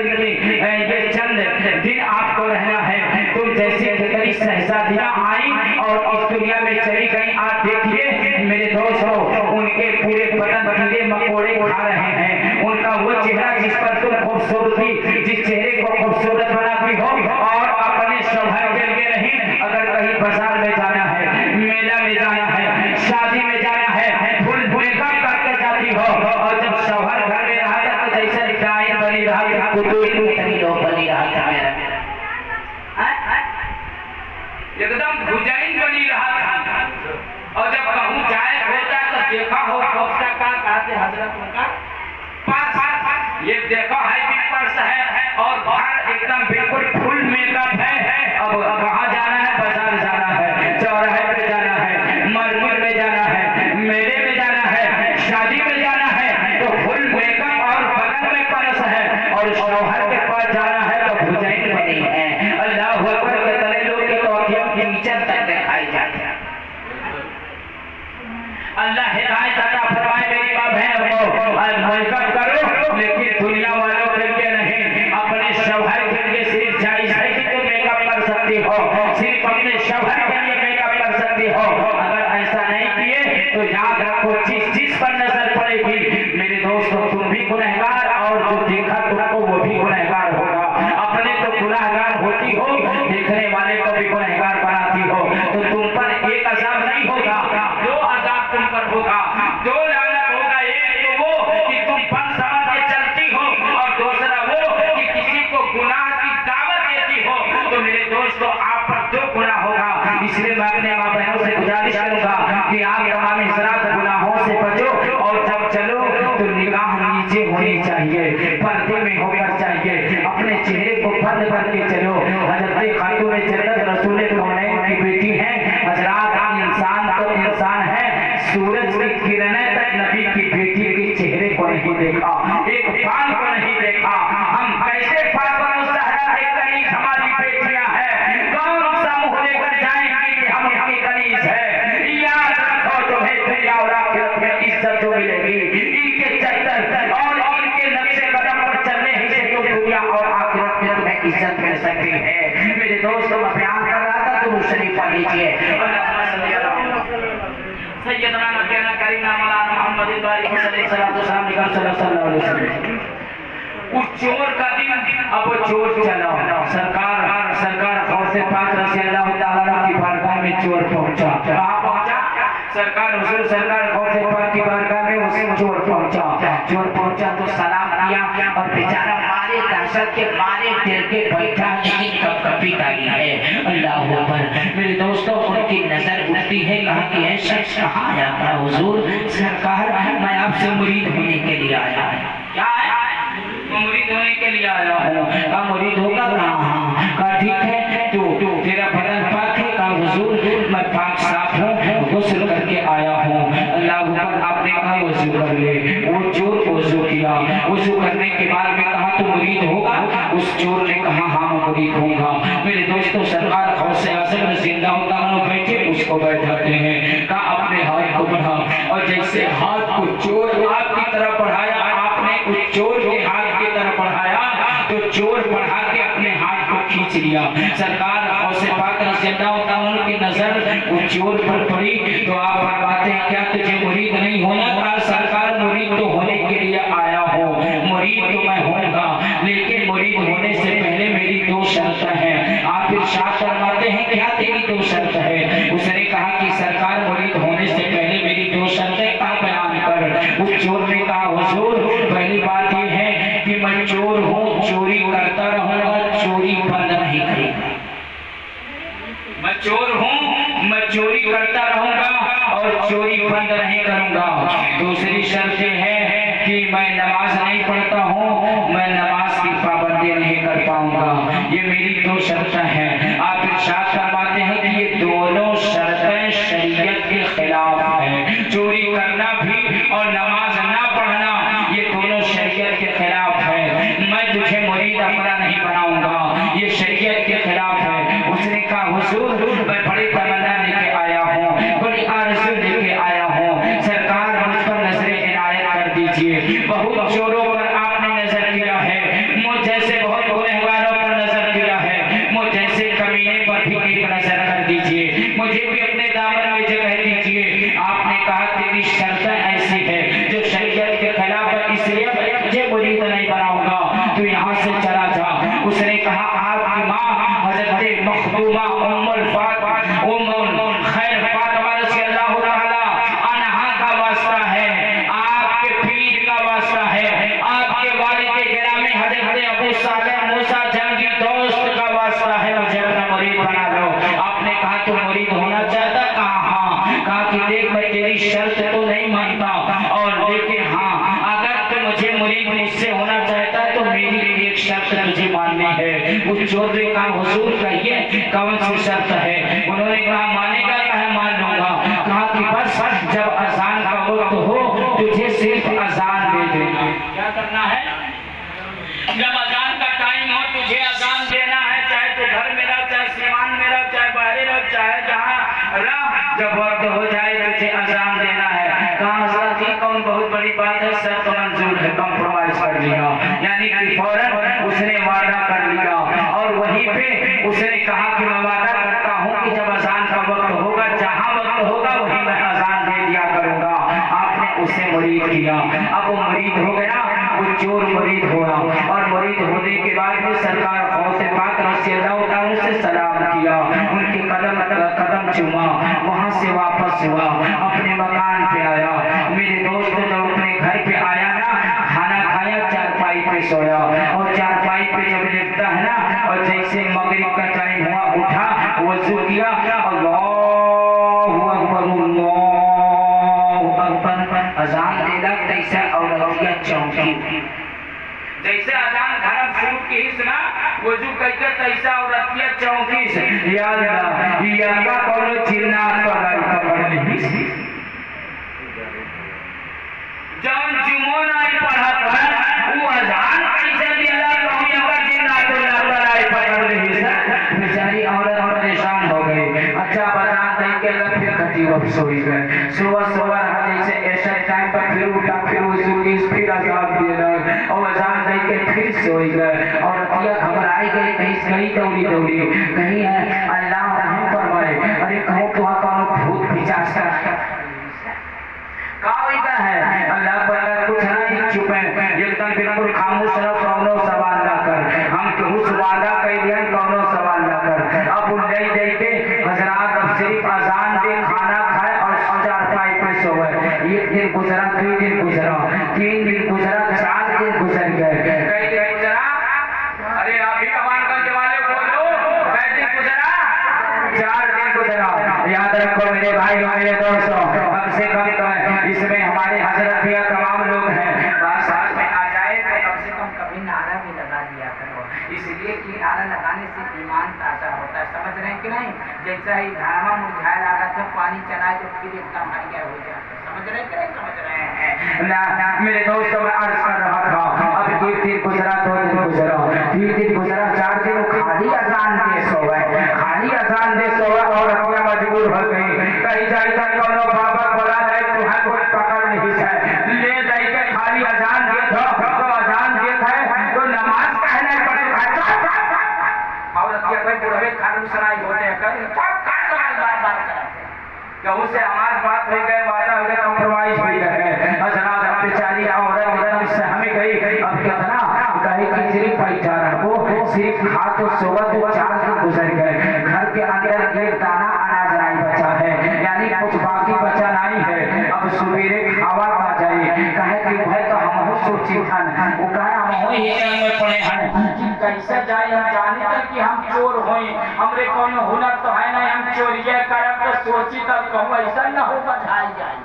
दिन आपको रहना है। तुम जैसे कितनी शहजादियां आई और इस दुनिया में चली गई, आप देखिए मेरे दोस्तों, उनके पूरे बदन कीड़े मकोड़े खा रहे हैं। उनका वो चेहरा जिस पर तुम खूबसूरती, जिस चेहरे को खूबसूरत बनाती हो, और अपने शौहर के लिए नहीं, अगर कहीं बाजार में जाना है, मेला में जाना है, शादी में जाना है, फुल मेकअप करके जाती हो, और जब शौहर घर में रहा था तो जैसे गाय बनी रहा था, लोग बनी रहा था, एकदम भुजाइन बनी रहा था। और जब कहूँ जाए होता तो देखा हो का कहते हजरत का पास ये देखो हाई पर्स है और बाहर एकदम बिल्कुल फुल मेकअप है। अब कहाँ जाना है? बाजार जाना है, चौराहे पे जाना है, मार्केट में जाना है, मेले में जाना है, शादी में जाना है, तो फुल मेकअप और बगल में पर्स है और शौहर के पास जाना है तो भुजाइन बनी है। अल्लाह अकबर के तले लोग के तो अपनी इज्जत तक दिखाई जाती है। अल्लाह हिदायत अता फरमाए मेरी मां बहन को मेकअप करो, लेकिन दुनिया वालों के लिए नहीं, अपने शौहर के लिए सिर्फ जायज है कि तुम मेकअप कर सकती हो, सिर्फ अपने शौहर के लिए मेकअप कर सकती हो। अगर ऐसा नहीं किए तो याद रखो जिस पर नजर पड़ेगी मेरे दोस्तों तुम भी गुनहगार और जो देखा तुमको वो भी गुनहगार होगा। अपने तो गुनहगार होती हो, देखने वाले को भी गुनहगार बनाती हो, तो तुम पर एक अज़ाब नहीं होगा, दो अज़ाब तुम पर होगा, दो लानत होगा। एक तो वो कि तुम फन समझ के चलती हो और दूसरा वो कि किसी को गुनाह की दावत देती हो। तो मेरे दोस्तों आप पर दो गुनाह होगा। इसलिए मैं अपने माँ बहनों से गुजारिश करूंगा कि आप तमाम हज़रात गुनाहों से बचो और जब चलो तो निगाह नीचे होनी चाहिए, पर्दे में होकर चाहिए, अपने चेहरे को बंद करके चलो। हज़रत खातून जन्नत रसूल कौनैन की बेटी है। हज़रात इंसान तो इंसान है, सूरज की किरणें तक नबी की बेटी के चेहरे को नहीं देखा, एक बाल को नहीं देखा। हम कैसे फातिमा ज़हरा के करीब हमारी बेटियां हैं, कौन सा मुंह लेकर जाएंगी कि हम उनकी करीब है। याद रखो तुम्हें दुनिया और आखिरत में इज्जत जो मिलेगी इनके चक्कर और इनके नक्शे कदम पर चलने ही से तो दुनिया और आखिरत में तुम्हें इज्जत मिल सकती है। मेरे दोस्तों मैं बयान कर रहा था तो शरीफ पढ़ लीजिए। सैयदना नबीना करीम मौलाना मोहम्मद सल्लल्लाहु अलैहि वसल्लम। उस चोर का दिन अब चोर चला, सरकार गौसे पाक रज़ी अल्लाह तआला की बारगाह में चोर पहुंचा। कहाँ पहुंचा? सरकार हुजूर सरकार गौसे पाक की बारगाह में उसे चोर पहुंचा तो सलाम किया और बेचारा मारे दहशत के मारे डर के बैठा, लेकिन कभी ताली है। अल्लाह अकबर। मेरे दोस्तों उनकी नजर उठती है, कहा कि है शख्स कहाँ आया था? हुजूर सरकार मैं आपसे मुरीद होने के लिए आया है। क्या है? मुरीद होने के लिए आया हूँ। कहा मुरीद होगा? कहा ठीक है, तो तेरा बदन पाक है? कहा हुजूर मैं पाक साफ हूँ, गुस्ल करके आया हूँ। अल्लाह अकबर। आपने कहा वजू कर ले। वो चोर वजू किया, वजू करने के बाद में कहा तो मुरीद होगा? उस चोर ने कहा हाँ मैं मुरीद होगा। मेरे दोस्तों सरकार गौसे आज़म में जिंदा होता है बैठे, उसको बैठाते हैं। कहा अपने हाथ को बढ़ा और जैसे हाथ को चोर आपकी तरफ बढ़ाया, आपने उस चोर के हाथ की तरफ बढ़ाया तो चोर बढ़ा के अपने हाथ को खींच लिया। सरकार गौसे पाक रज़ी अल्लाह तआला की नजर उस चोर पर पड़ी तो आप फरमाते हैं क्या तुझे मुरीद नहीं होना? कहा सरकार मुरीद तो होने के लिए आया हूँ, मुरीद तो मैं होऊंगा, लेकिन मुरीद होने से पहले मेरी दो शर्त हैं। आप इरशाद फरमाते हैं क्या तेरी दो शर्त है? उसने कहा कि सरकार मुरीद होने से पहले मेरी दो शर्तें का बयान कर। उस चोर ने कहा हुजूर पहली बात यह है कि मैं चोर हूँ, चोरी करता रहूंगा, चोरी बंद नहीं करूंगा। मैं चोर हूँ, मैं चोरी करता रहूंगा और चोरी बंद नहीं करूंगा। दूसरी शर्त है कि मैं नमाज नहीं पढ़ता हूँ, मैं नमाज की पाबंदी नहीं कर पाऊंगा। ये मेरी दो शर्तें हैं। आप इरशाद फरमाते हैं कि ये दोनों शर्तें शरीयत के खिलाफ हैं। चोरी करना भी और नमाज ना पढ़ना ये दोनों शरीयत के खिलाफ है। मैं तुझे मुरीद अपना नहीं बनाऊंगा, ये शरीयत के खिलाफ है। उसने कहा हुजूर मैं बड़ी तमन्ना लेके आया हूँ, बड़ी आरज़ू लेके आया हूँ, सरकार मुझ पर नजर इनायत कर दीजिए। बहुत चोरों पर आपने नजर किया है, मुझ जैसे बहुत गुनहगारों पर नजर किया है, मुझ जैसे कमीने पर भी एक नजर कर दीजिए, मुझे भी अपने दामन में जगह दीजिए। आपने कहा तेरी शर्त ऐसी है जो शरीयत के खिलाफ है, इसलिए मैं तुझे मुरीद नहीं बनाऊंगा, तू यहाँ से चला जा। उसने कहा आपकी माँ हज़रत मखदूमा उम्मुल फातिमा चोर ने कहा हुजूर कहिए कौन सी शर्त है? उन्होंने कहा मानेगा? कहा मान लूंगा। कहा कि बस जब अजान का वक्त हो तुझे सिर्फ अजान दे देना। क्या करना है? जब अजान का टाइम हो तुझे अजान देना है, चाहे तो घर में रह, चाहे सीमान में रह, चाहे बाहर रह, चाहे जहाँ रह, जब वक्त हो जाए तुझे अजान देना है। कहा हजरत ये कौन बहुत बड़ी बात है, सब तो मंजूर है, कंप्रोमाइज कर लिया। यानी कि फौरन उसने वादा कर लिया और वहीं पे उसने कहा कि मैं वादा करता हूँ कि जब अजान का वक्त होगा, जहाँ वक्त होगा वहीं मैं अजान दे दिया करूंगा। आपने उसे मुरीद किया। अब वो मुरीद हो गया, वो चोर मुरीद हुआ और मुरीद होने के बाद में सरकार गौसे पाक रज़ियल्लाहु ताला से सलाम किया, उनके कदम चूमा, वहां से वापस हुआ, अपने मकान पे आया। मेरे दोस्त जब अपने घर पे आया ना, खाना खाया, चारपाई पे सोया और चारपाई पे जब लेटता है ना और जैसे मगरिब का टाइम हुआ उठा, वजू किया, अल्लाहु अकबर अल्लाहु अकबर, अजान देला तैसे औरतिया चौंकी। जैसे अजान धर्म शुरू की ना वजू करके तैसा औरतिया चौंकी से या अल्लाह या का कोनो जिन्नात पर पकड़ ली। जौन जुमोन आई पढ़ा था वो अजान कैसे दिया कहूं या का जिन्नात पर आई पकड़ ली से बेचारी औरत परेशान हो गई। अच्छा बजान दे के लग फिर खटी वापस हो गई। सुबह जैसे ऐसा टाइम पर फिर उठा, फिर वजू की, फिर अजान दिया और अजान दे के फिर सोई गए और अतिया घबराई गई, कहीं दौड़ी कहीं है अल्लाह रहम फरमाए। अरे कहो तो कौन भूत पिशाच का है? अल्लाह पर कुछ नहीं, चुप है एकदम बिल्कुल खामोश रहो, कौनो सवाल ना कर। हम केहू से वादा कर दिया, कौनो सवाल ना कर। अब उल्लई दे के हजरात अब सिर्फ अजान दे, खाना खाए और चारपाई पे सोए। एक दिन गुजरा, 2 दिन गुजरा, 3 दिन गुजरा, 4 दिन गुजर गए। कई दिन गुजरा, अरे अभी अमानगंज वाले बोलो, कई दिन गुजरा? 4 दिन गुजरा। याद रखो मेरे भाई और मेरे दोस्तों, कम से कम इसमें हमारे हजरत या तमाम लोग हैं, बात समझ में आ जाए तो कम से कम कभी नारा भी लगा दिया करो, इसलिए कि नारा लगाने से ईमान ताजा होता है। समझ रहे हैं कि नहीं? जैसा ही धाना मुरझाया लगा था, पानी चलाए तो फिर एकदम हरिया हो जाता है। समझ रहे हैं कि नहीं समझ रहे हैं? ना मेरे दोस्तों मैं अर्ज कर रहा था, अब 1 दिन गुजरा, 2 दिन गुजरा, 3 दिन गुजरा, 4 दिन खाली अजान दे सोए, खाली अजान दे सोए और अपना मजबूर हो गई। कहीं जाता कोनो बाबा बोला है तुम्हें कुछ पकड़ नहीं है, ले जाई के खाली अजान दे दो तो अजान दे है तो नमाज कहने पड़े और क्या भाई बुढ़वे खालू सराय होते हैं कर का सवाल बार कहूं से हमारी बात हो गए, वादा हो गया, कंप्रोमाइज हो गए। हजरात बेचारी औरत से हमें गई, अब कितना कहे कि सिर्फ पैसा रखो, सिर्फ खा तो सोवा तो 4 दिन गुजर गए। घर के अंदर एक दाना अनाज नहीं बचा है, यानी कुछ बाकी बचा नहीं है। अब सवेरे खावा आ जाए, कहे कि भाई तो हम सोची था वो कहे हम हो ये में पड़े हैं कि कैसे जाए हम जाने तक कि हम चोर होई, हमरे कोनो हुनर तो है नहीं, हम चोरिया करब तो सोची तब कहूं ऐसा न हो बधाई जाए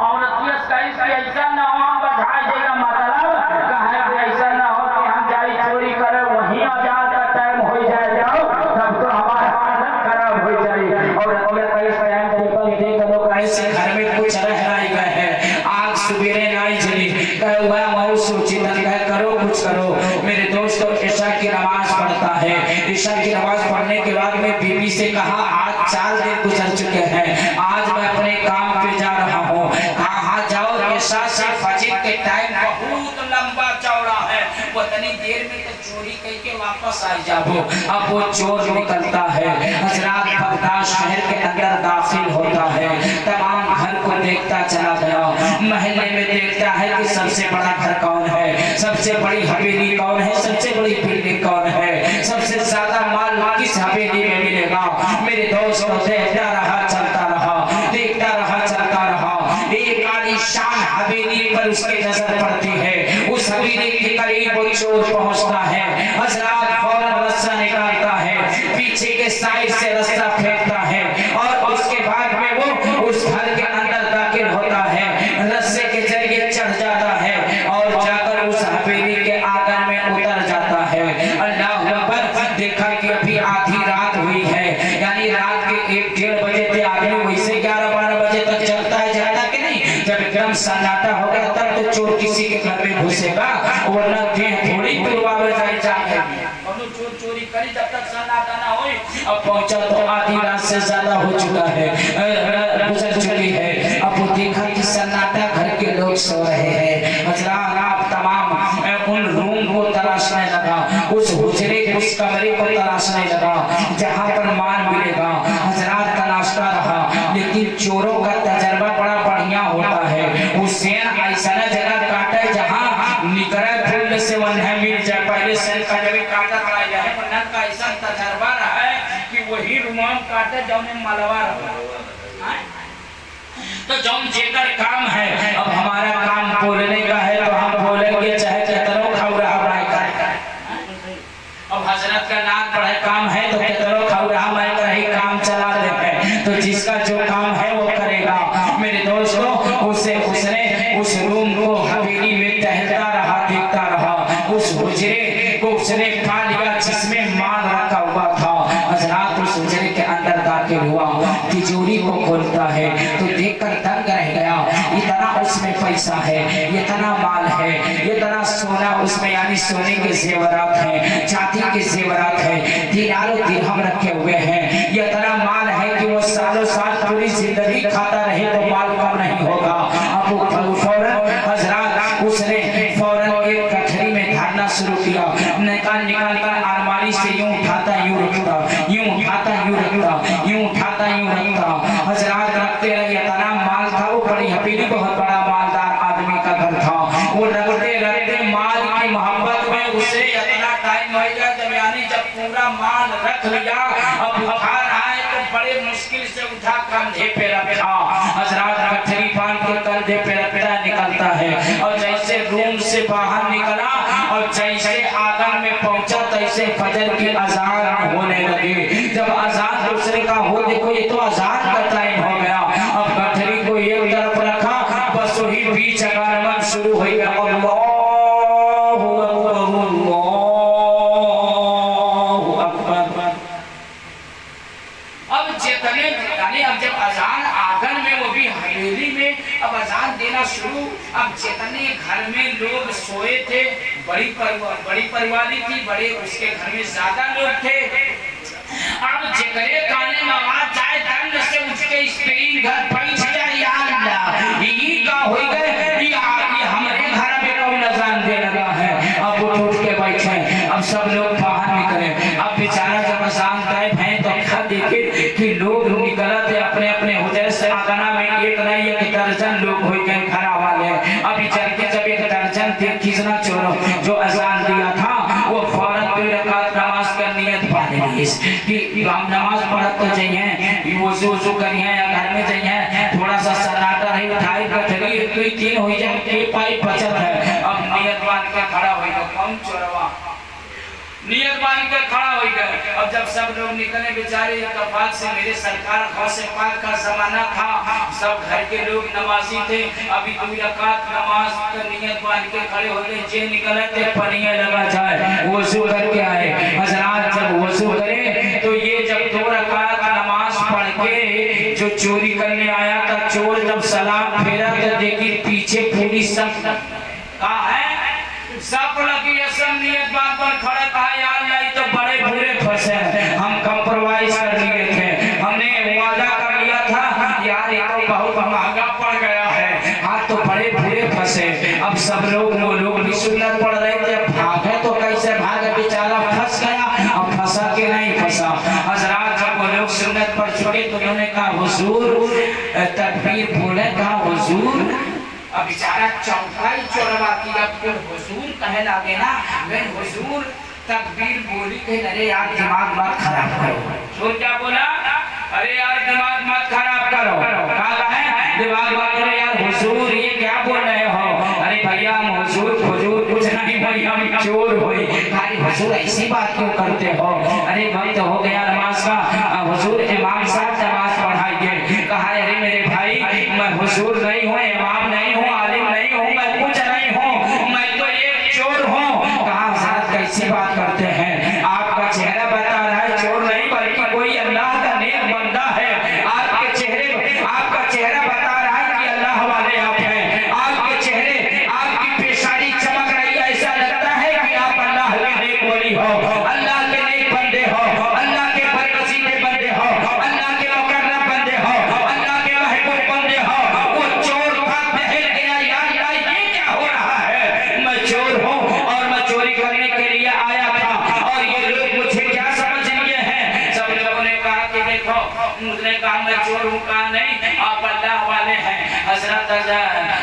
औरतिया कैसे ऐसा न हो हम बधाई जाएगा। मतलब कहे कि ऐसा न हो कि हम जाई चोरी करे वहीं आजाद का टाइम हो जाए जाओ तब तो हमारा हालत खराब हो जाए। औरतिया कैसे टाइम टेबल देख लो कैसे घर में कुछ रह नहीं गए हैं, आग सुबेरे नहीं जली, कहे हुआ मैं सोची तक करो कुछ करो। मेरे दोस्तों ईशा की नमाज पढ़ता है, ईशा की नमाज पढ़ने के बाद में बीवी से कहा आज 4 दिन गुजर चुके हैं, आज मैं अपने काम पे जा रहा हूँ। कहा जाओ? ईशा से फजर के टाइम बहुत लंबा चौड़ा है, उतनी देर में तो चोरी करके वापस आ जाओ। अब वो चोर निकलता है, हजरात बगदाद शहर के अंदर दाखिल होता है, तमाम घर को देखता चला गया, महल्ले में देखता है कि सबसे बड़ा घर कौन है, सबसे बड़ी हवेली कौन है, सबसे बड़ी बिल्डिंग कौन है, सबसे ज्यादा माल किस हवेली में मिलेगा। मेरे दोस्त देखता रहा चलता रहा, देखता रहा चलता रहा, एक आलीशान हवेली पर उसकी नजर पड़ती है, उस हवेली के करीब वो चोर पहुंचता है। हजरात फौरन रस्सा निकालता है, पीछे के साइड से रस्सा फेंकता है और उसके बाद में वो उस घर के अंदर दाखिल होता है, रस्से के जरिए चढ़ जाता है और जाकर उस हवेली के आंगन में उतर जाता है। अल्लाह सन्नाटा हो गया तब तो चोर किसी के घर में घुसेगा, वरना थोड़ी तुड़वावे जाए चोर चोरी करी जब तक सन्नाटा ना हो। अब पहुंचा तो आधी रात से ज्यादा हो चुका है, गुजर चुकी है। अब वो देखा कि सन्नाटा, घर के लोग सो रहे हैं। हजरात आप तमाम उन रूम को तलाशने लगा, उस हुजरे उस कमरे को तलाशने लगा जहां पर माल मिलेगा। हजरात तलाशता रहा, लेकिन चोरों का तजर्बा बड़ा बढ़िया होता है। हुसैन ऐसा जगह काटे जहां निकरे फूल से वन्य मिल जाए। पहले से का जब काटा पड़ा जाए वन्य का ऐसा तजर्बा रहा है कि वही रुमाल काटे जौने मलवा रहा। तो जौन जेकर काम है, अब हमारा काम बोलने का है तो हम बोलेंगे चाहे कितनो खौरा हमारे करे। अब हजरत का नाक बड़ा काम है तो कितनो खौरा हमारे रही काम चला देते, तो जिसका जो काम है वो करेगा। मेरे दोस्तों उसने उस रूम को हवेली में टहलता रहा, देखता रहा। उस हुजरे को उसने पा लिया जिसमें माल रखा हुआ था। हजरत उस हुजरे के अंदर दाखिल हुआ, तिजोरी को खोलता है तो देखकर दंग रह गया। इतना उसमें पैसा है, इतना माल है, इतना सोना उसमें, यानी सोने के जेवरात हैं, चांदी के जेवरात हैं, दिनारों दिरहम रखे हुए हैं। इतना माल है कि वो सालों साल पूरी जिंदगी खाता रहे तो माल कम नहीं होगा। अब फौरन हजरत उसने फौरन एक कठरी में धारना शुरू किया। निकाल कर अलमारी से यूं उठाता यूं रखता, यूं उठाता यूं रखता, यूं उठाता यूं रखता। हजरत रखते रहे, इतना माल था। वो बड़ी हवेली, बहुत बड़ा मालदार आदमी का घर था। वो रखते रखते माल की मोहब्बत में उसे इतना टाइम हो गया जब पूरा माल रख लिया। अब उठा रहा है तो बड़े मुश्किल से उठा कंधे पे रखा। हजरत कठरी बांध के कंधे पे रखता निकलता है, और जैसे रूम से बाहर निकला और जैसे आंगन में पहुंचा तैसे फजर की अजान होने लगी। जब अजान दूसरे का हो, देखो ये तो अजान का टाइम हो गया। अब कठरी को एक तरफ रखा, बस वही बीच अगारमन शुरू हो गया। अब जितने अब जब अजान आंगन में, वो भी हवेली में, अब अजान देना शुरू। अब जितने घर में लोग सोए थे, बड़ी परिवारी थी, बड़े उसके घर में ज्यादा लोग थे। अब जिकरे काने में आवाज जाए दंड से उसके स्त्री घर बैठ जाए, या अल्लाह यही का हो गए ये हमारे घर में कौन अजान दे लगा है। अब उठ के बैठे, अब सब लोग बाहर निकले। अब बेचारा जब अजान गायब है तो क्या देखे कि लोग निकलते अपने अपने हुजरे से। आंगना में एक नहीं एक दर्जन लोग हो गए खड़ा वाले। अभी चल के जब एक दर्जन थे किसना चोरों जो अजान दिया था, वो फौरन 2 रकात नमाज का नियत पा ली कि हम नमाज पढ़त तो चाहिए, वजू करिए या घर में चाहिए, थोड़ा सा सन्नाटा रही, उठाई कठरी कोई 3 हो जाए के पाई बचत है। अब नियत बांध के खड़ा हो गया, कौन चोरवा नियत बांध के खड़ा हो गए। अब जब सब लोग निकले, बेचारे इत्तेफाक से मेरे सरकार गौसे पाक का जमाना था, सब घर के लोग नमाजी थे। अभी 2 रकात नमाज का नियत बांध के खड़े हो गए। जे निकले थे पनिया लगा जाए, वजू करके आए। हजरात जब वजू करे तो ये जब 2 रकात नमाज पढ़ के जो चोरी करने आया था, चोर जब सलाम फेरा तो देखी पीछे पूरी सब कहा है, सब लगी असम नियत बात पर खड़े। कहा यार नहीं तो बड़े बुरे फंसे, हम कंप्रोमाइज कर लिए थे, हमने वादा कर लिया था यार ये तो बहुत महंगा पड़ गया है, हाँ तो बड़े बुरे फंसे। अब सब लोग वो लोग भी सुन्नत पढ़ रहे थे, भागे तो कैसे भागे, बेचारा फंस गया। अब फंसा के नहीं फंसा। हजरात जब वो लोग सुन्नत पढ़ चुके तो उन्होंने कहा हुजूर तकबीर बोले, कहा हुजूर। अब बेचारा चौथाई चोरवा की अब फिर हुजूर कहे लगे ना, मैं हुजूर तकबीर बोली के अरे यार दिमाग मत खराब करो। तो क्या बोला, अरे यार दिमाग मत खराब करो। कहा है दिमाग मत करो यार, हुजूर ये क्या बोल रहे हो। अरे भैया हम हुजूर कुछ नहीं भाई, हम चोर हुए। अरे हुजूर ऐसी बात क्यों करते हो, अरे वक्त हो गया नमाज का, हुजूर इमाम साहब नमाज पढ़ाइए। कहा अरे मेरे भाई मैं हुजूर नहीं हूँ, इमाम नहीं हूँ, आलिम नहीं हूँ, मैं कुछ नहीं हूँ, मैं तो एक चोर हूँ। कहा साहब कैसी बात करते हैं, आपका चेहरा बता रहा है चोर नहीं बल्कि कोई अल्लाह का नेक बंदा है। आपके चेहरे आपका चेहरा बता रहा है कि अल्लाह वाले आप हैं। हुजूर ने कहा मैं चोर हूँ, कहा नहीं आप अल्लाह वाले हैं। हजरत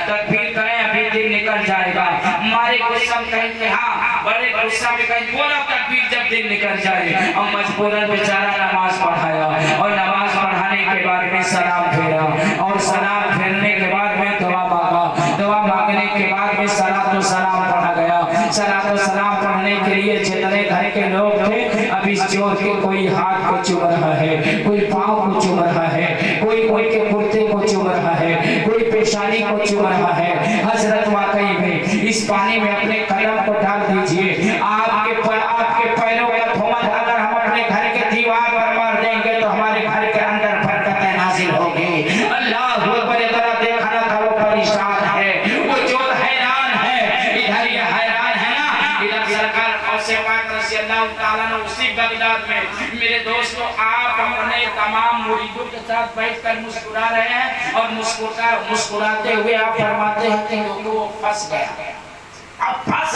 तकबीर करें अभी दिन निकल जाएगा। हमारे गुस्सा में कहेंगे हाँ, बड़े गुस्सा में कहेंगे बोला तकबीर जब दिन निकल जाए। अब मजबूरन बेचारा नमाज पढ़ाया और नमाज पढ़ाने के बाद में सलाम फेरा और सलाम फेरने के बाद में दुआ मांगा। दुआ मांगने के बाद में सलातो सलाम पढ़ा गया। सलातो सलाम पढ़ने के लिए जितने घर के लोग थे, अब इस चोर के कोई हाथ को चूम रहा है, कोई पाँव को चूम रहा है, कोई कोई के कुर्ते को चूम रहा है, कोई पेशानी को चूम रहा है। हजरत वाकई में इस पानी में अपने कदम को डाल दीजिए। आपके पैरों का थोमत अगर हम अपने घर के दीवार पर मार देंगे तो हमारे घर के अंदर बरकतें नाज़िल होगी। अल्लाह अकबर। तरह देखा ना था वो परेशान है, वो चोर हैरान है। इधर ये हैरान है ना, इधर सरकार गौसे पाक रज़ी अल्लाह ताला ने उसी बगदाद में मेरे दोस्तों आप अपने तमाम मुरीदों के साथ बैठकर मुस्कुरा रहे हैं और मुस्कुराते हुए आप फरमाते हैं कि वो फंस गया। अब फंस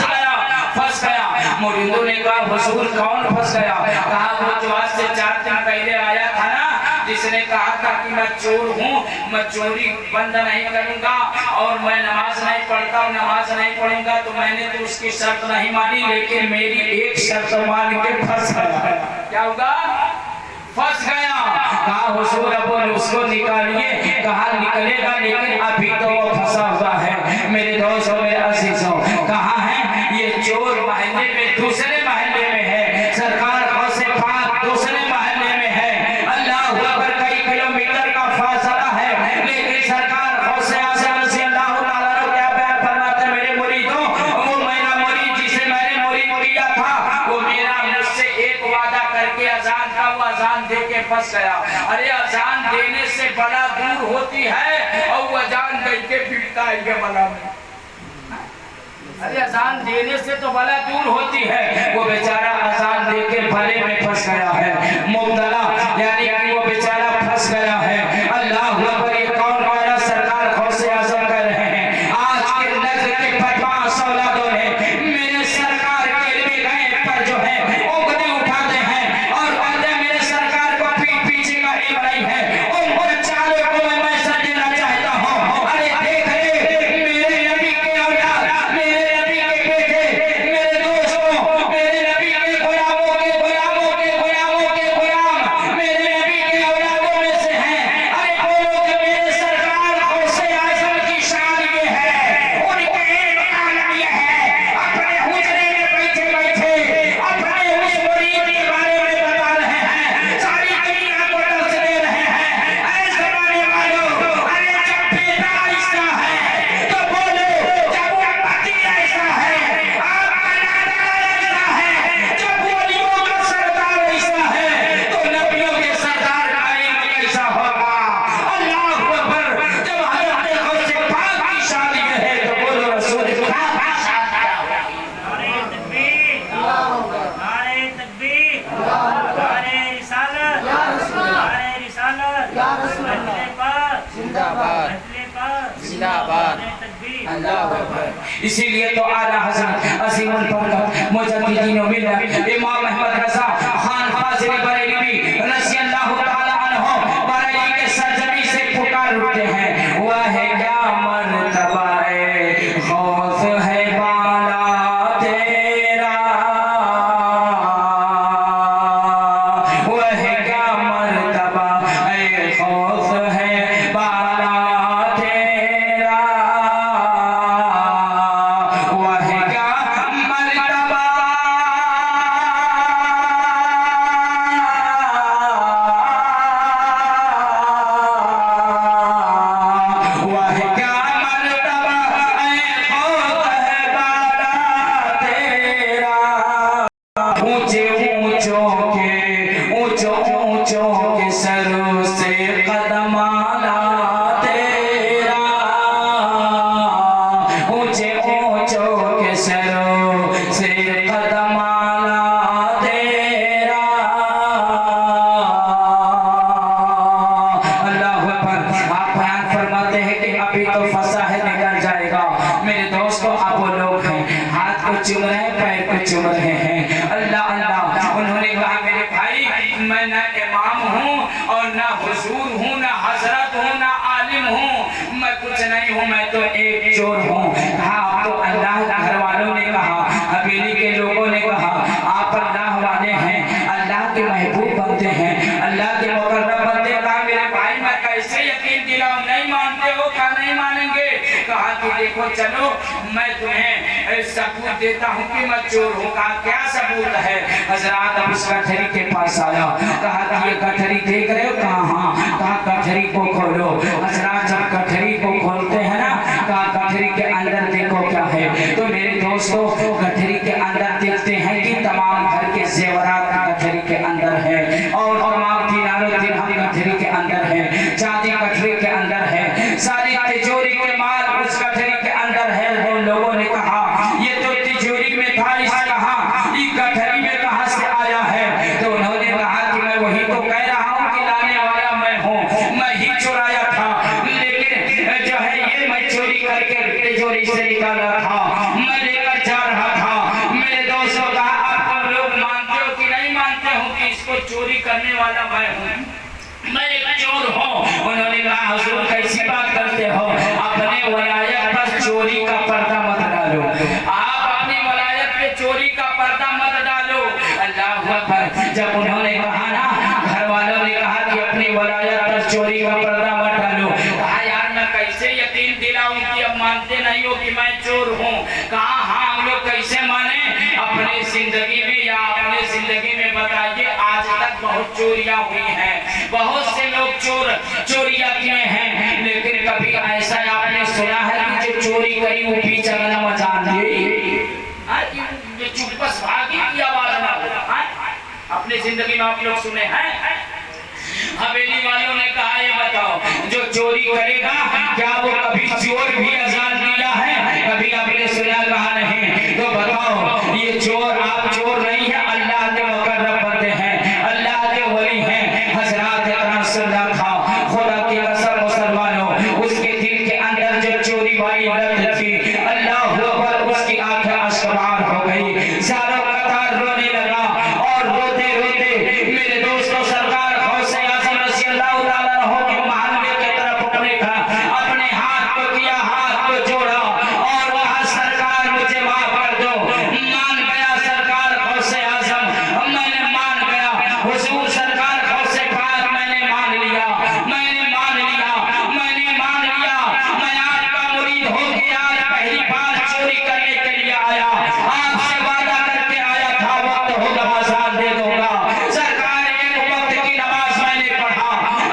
गया। मुरीदों ने कहा हुजूर कौन फंस गया? कहा वो जो आज से 4 दिन पहले आया था ना, जिसने कहा था कि मैं चोर हूँ, मैं चोरी बंद नहीं करूंगा और मैं नमाज नहीं पढ़ता और नमाज नहीं पढ़ूंगा, तो मैंने तो उसकी शर्त नहीं मानी, लेकिन मेरी एक शर्त मान के फंस गया। क्या होगा? फंस गया। कहा हुजूर अब उसको निकालिए। कहा निकलेगा, लेकिन अभी तो वो फंसा हुआ है। मेरे दोस्तों मेरे अजीजों, कहाँ है ये चोर? महल्ले में, दूसरे महल्ले में है। सरकार गौसे पाक दूसरे महल्ले में है। अल्लाह अकबर। कई किलोमीटर का फासला है, लेकिन सरकार गौसे आज़म रज़ी अल्लाह ताला ने क्या बयान फरमाते हैं मेरे मुरीदों, वो मेरा मुरीद जिसे मैंने मुरीद किया था, वो मेरा मुझसे एक वादा करके अजान का वो अजान दे के फंस गया। अरे अजान देने से बड़ा दूर होती है और वो अजान दे के पीटता है ये बला में। अरे अजान देने से तो बला दूर होती है, वो बेचारा अजान दे के भले में फंस गया है, मुब्तला, यानी कि वो बेचारा फंस गया है। अल्लाह अकबर। ये कौन वाला सरकार गौसे आज़म कर रहे हैं। आज के नज़र के बदमाश औलादों ने मेरे सरकार के लिए गए पर जो है उंगली उठाते हैं और कहते हैं मेरे सरकार को पीछे का इल्म नहीं है। उन चालों को मैं मैसेज देना चाहता हूँ। अरे देख ले मेरे नबी के औलाद, मेरे नबी के बेटे, मेरे दोस्तों, मेरे नबी के गुलामों के गुलामों के गुलामों के गुलाम मेरे नबी के औलादों में से हैं। अरे बोलो कि मेरे सरकार गौसे आज़म की शान ये है, उनके इल्म का आलम ये है। अपने हुजरे में बैठे बैठे अपने उस मुरीद के बारे में बता रहे हैं, सारी दुनिया को दर्श दे रहे हैं। ऐसे माने वालों, अरे जब बेटा ऐसा है तो बोलो, जब पति ऐसा है, आपका नाना ऐसा है, जब वलियों का सरदार ऐसा है, तो नबियों के सरदार का इल्म कैसा होगा? अल्लाह अकबर। जब हज़रत गौसे पाक की शान ये है तो बोलो रसूल अल्लाह की शान क्या होगी? नारे तकबीर, नारे तकबीर, नारे रिसालत, नारे रिसालत, महफिले पाक जिंदाबाद, महफिले पाक जिंदाबाद। नारे तकबीर। अल्लाह अकबर। इसीलिए तो आला हज़रत अज़ीमुल बरकत मुजद्दिदीन मिल्लत इमाम अहमद रज़ा खान फाज़िल बरेलवी रज़ी अल्लाह ताला अन्हु बरेली के सरजमी से पुकार उठते हैं। वह है क्या मर्तबा है खौफ है बाला तेरा, वह है क्या मर्तबा है खौफ है बाला तेरा, वह है क्या मर्तबा चुम रहे हैं, पैर को चुम रहे हैं। अल्लाह अल्लाह। उन्होंने कहा मेरे भाई मैं ना इमाम हूँ और ना हुजूर हूँ? मैं कुछ नहीं हूँ, मैं तो एक चोर हूँ। कहा आप तो अल्लाह घर वालों ने कहा, हवेली के लोगों ने कहा आप अल्लाह वाले हैं, अल्लाह के महबूब बनते हैं, अल्लाह के मुकर्रम बनते हैं। कहा मेरे भाई मैं कैसे यकीन दिलाऊं? नहीं मानते हो? कहा नहीं मानेंगे। कहा कि देखो चलो मैं तुम्हें सबूत देता हूँ कि मैं चोर हूँ। कहा क्या सबूत है? हजरत अब उस गठरी के पास आया, कहा कि ये गठरी देख रहे हो? कहा हाँ। कहा गठरी को खोलो। हजरत जब गठरी को खोलते हैं ना, कहा गठरी के अंदर देखो क्या है। तो मेरे दोस्तों गठरी के अंदर देखते हैं कि तमाम घर के जेवरात गठरी के अंदर है, और तमाम दिनारों दिरहम गठरी के अंदर है, चांदी गठरी के अंदर है, सारी तिजोरी के माल उस गठरी के अंदर है। वो लोगों ने कहा ये तो तिजोरी में था, इस कहा इस गठरी में कहां से आया है? तो उन्होंने कहा कि मैं वही तो कह रहा हूँ कि लाने वाला मैं हूँ, मैं ही चुराया था, लेकिन जो है ये मैं चोरी करके तिजोरी से निकाला था, मैं लेकर जा रहा था। मेरे दोस्तों कहा आप लोग मानते हो कि नहीं मानते हो कि इसको चोरी करने वाला मैं हूँ, मैं एक चोर हूँ? उन्होंने कहा हुजूर कैसी बात करते हो? अपने वलायत पर चोरी का पर्दा मत डालो, आप अपनी वलायत पे चोरी का पर्दा मत डालो। अल्लाह अकबर। जब उन्होंने कहा ना, घर वालों ने कहा कि अपनी वलायत पर चोरी का पर्दा मत डालो, कहा यार मैं कैसे यकीन दिलाऊं कि अब मानते नहीं हो कि मैं चोर हूँ? कहा हाँ हम लोग कैसे माने? अपनी जिंदगी में या अपने जिंदगी में बताइए आज तक बहुत चोरियां हुई हैं, बहुत से लोग चोरियां किए हैं, लेकिन कभी ऐसा आपने सुना है कि जो चोरी करी वो पीछे न मचान ये चुप्पस भागी की आवाज ना हो? अपने जिंदगी में आप लोग सुने हैं? हवेली वालों ने कहा ये बताओ जो चोरी करेगा क्या वो कभी चोर भी अजान दिया है? कभी आपने सुना? कहा नहीं। तो बताओ ये चोर आप चोर नहीं है, अल्लाह के मुकर्रम बंदे हैं, अल्लाह के वली हैं। हजरत रसूलुल्लाह था, खुदा की कसम मुसलमानों, उसके दिल के अंदर जो चोरी वाली लत थी, अल्लाह अकबर, उसकी आंखें अश्कबार हो गई, सारों कतार रोने लगा, और रोते रोते मेरे दोस्तों सरकार गौसे आज़म रज़ियल्लाहु ताला अन्हु के महल्ले की तरफ अपने हाथ को किया, हाथ को जोड़ा और कहा सरकार मुझे माफ कर दो, मान गया सरकार गौसे आज़म, मैंने मान गया हुजूर सरकार गौसे पाक, मैंने मान लिया, मैंने मान लिया, मैंने मान लिया, मैं आपका मुरीद हो गया, आज पहली बार चोरी करने के लिए आया, आपसे वादा करके आया था वक्त होगा आजान दे दूंगा। सरकार एक वक्त की नमाज मैंने पढ़ा,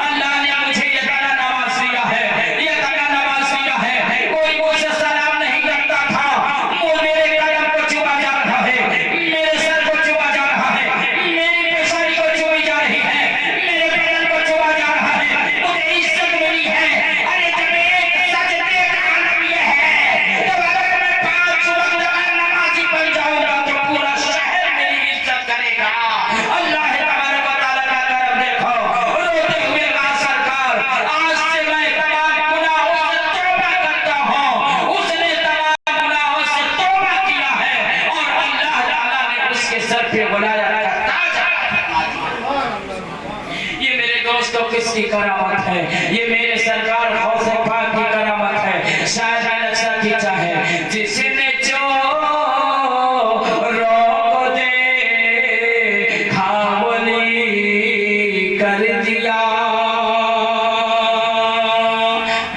अल्लाह ने मुझे ये तला नमाज दिया है, ये तला नमाज दिया है, कोई मुझसे सलाम नहीं करता था, वो मेरे कदम को चुमा जा रहा है, मेरे सर को चुमा जा रहा है, मेरी पेशानी को चुमी जा रही है, मेरे बदन को चुमा जा रहा है, मुझे इज्जत मिली है। अरे जब एक सजदे का आलम ये है, जब अगर मैं 5 वक्त नमाजी बन जाऊंगा तो पूरा शहर मेरी इज्जत करेगा। अल्लाह तबारक व तआला का करम देखो, रोते हुए कहा सरकार आज से मैं तमाम गुनाहों से तौबा करता हूँ। उसने तमाम गुनाहों से तौबा किया है और अल्लाह ताला ने उसके सर पे बुलाया रखा ताज ये मेरे दोस्तों किसकी करामत है? ये मेरे सरकार गौसे पाक की करामत है। शायद नक्शा खींचा है, जिसने चोरों दे खावली कर दिया,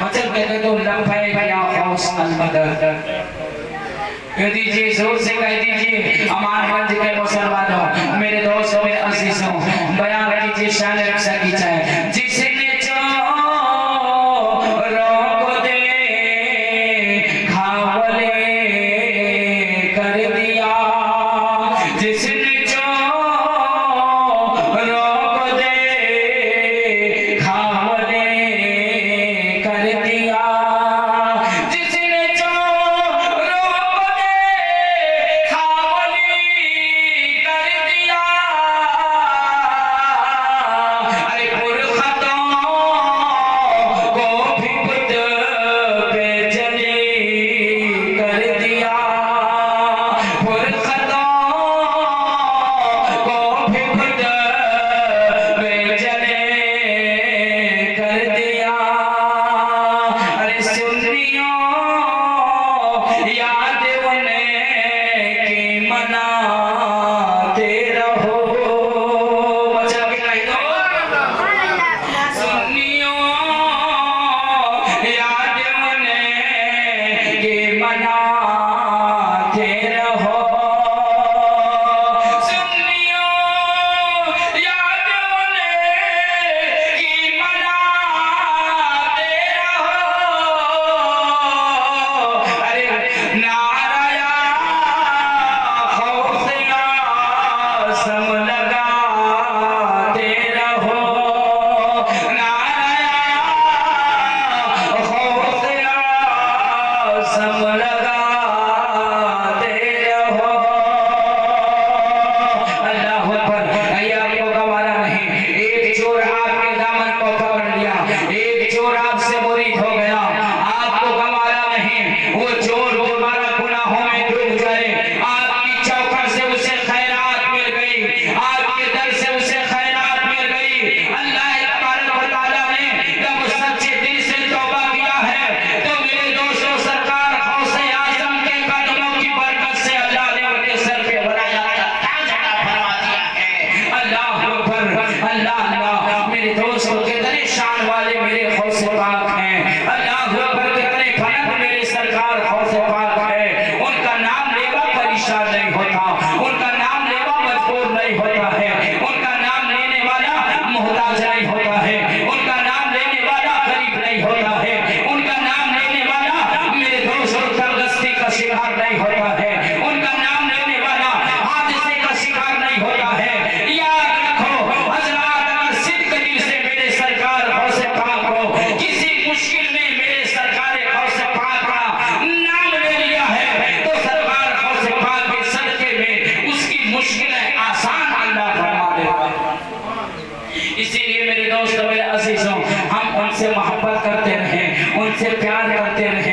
मतलब कहते तो लब्बैक या गौस अल-मदद कह दीजिए, जोर से कह दीजिए। अमानगंज के मुसलमानों, मेरे दोस्तों, मेरे अजीजों, बयान कीजिए शान नक्शा खींचा है, जिसने चोरों को दे खावले कर दिया, जिसने चोरों को दे खावले कर दिया, जिसने चोरों को दे खावली कर दिया। अरे पुरखा उनसे मोहब्बत करते रहें, उनसे प्यार करते रहें।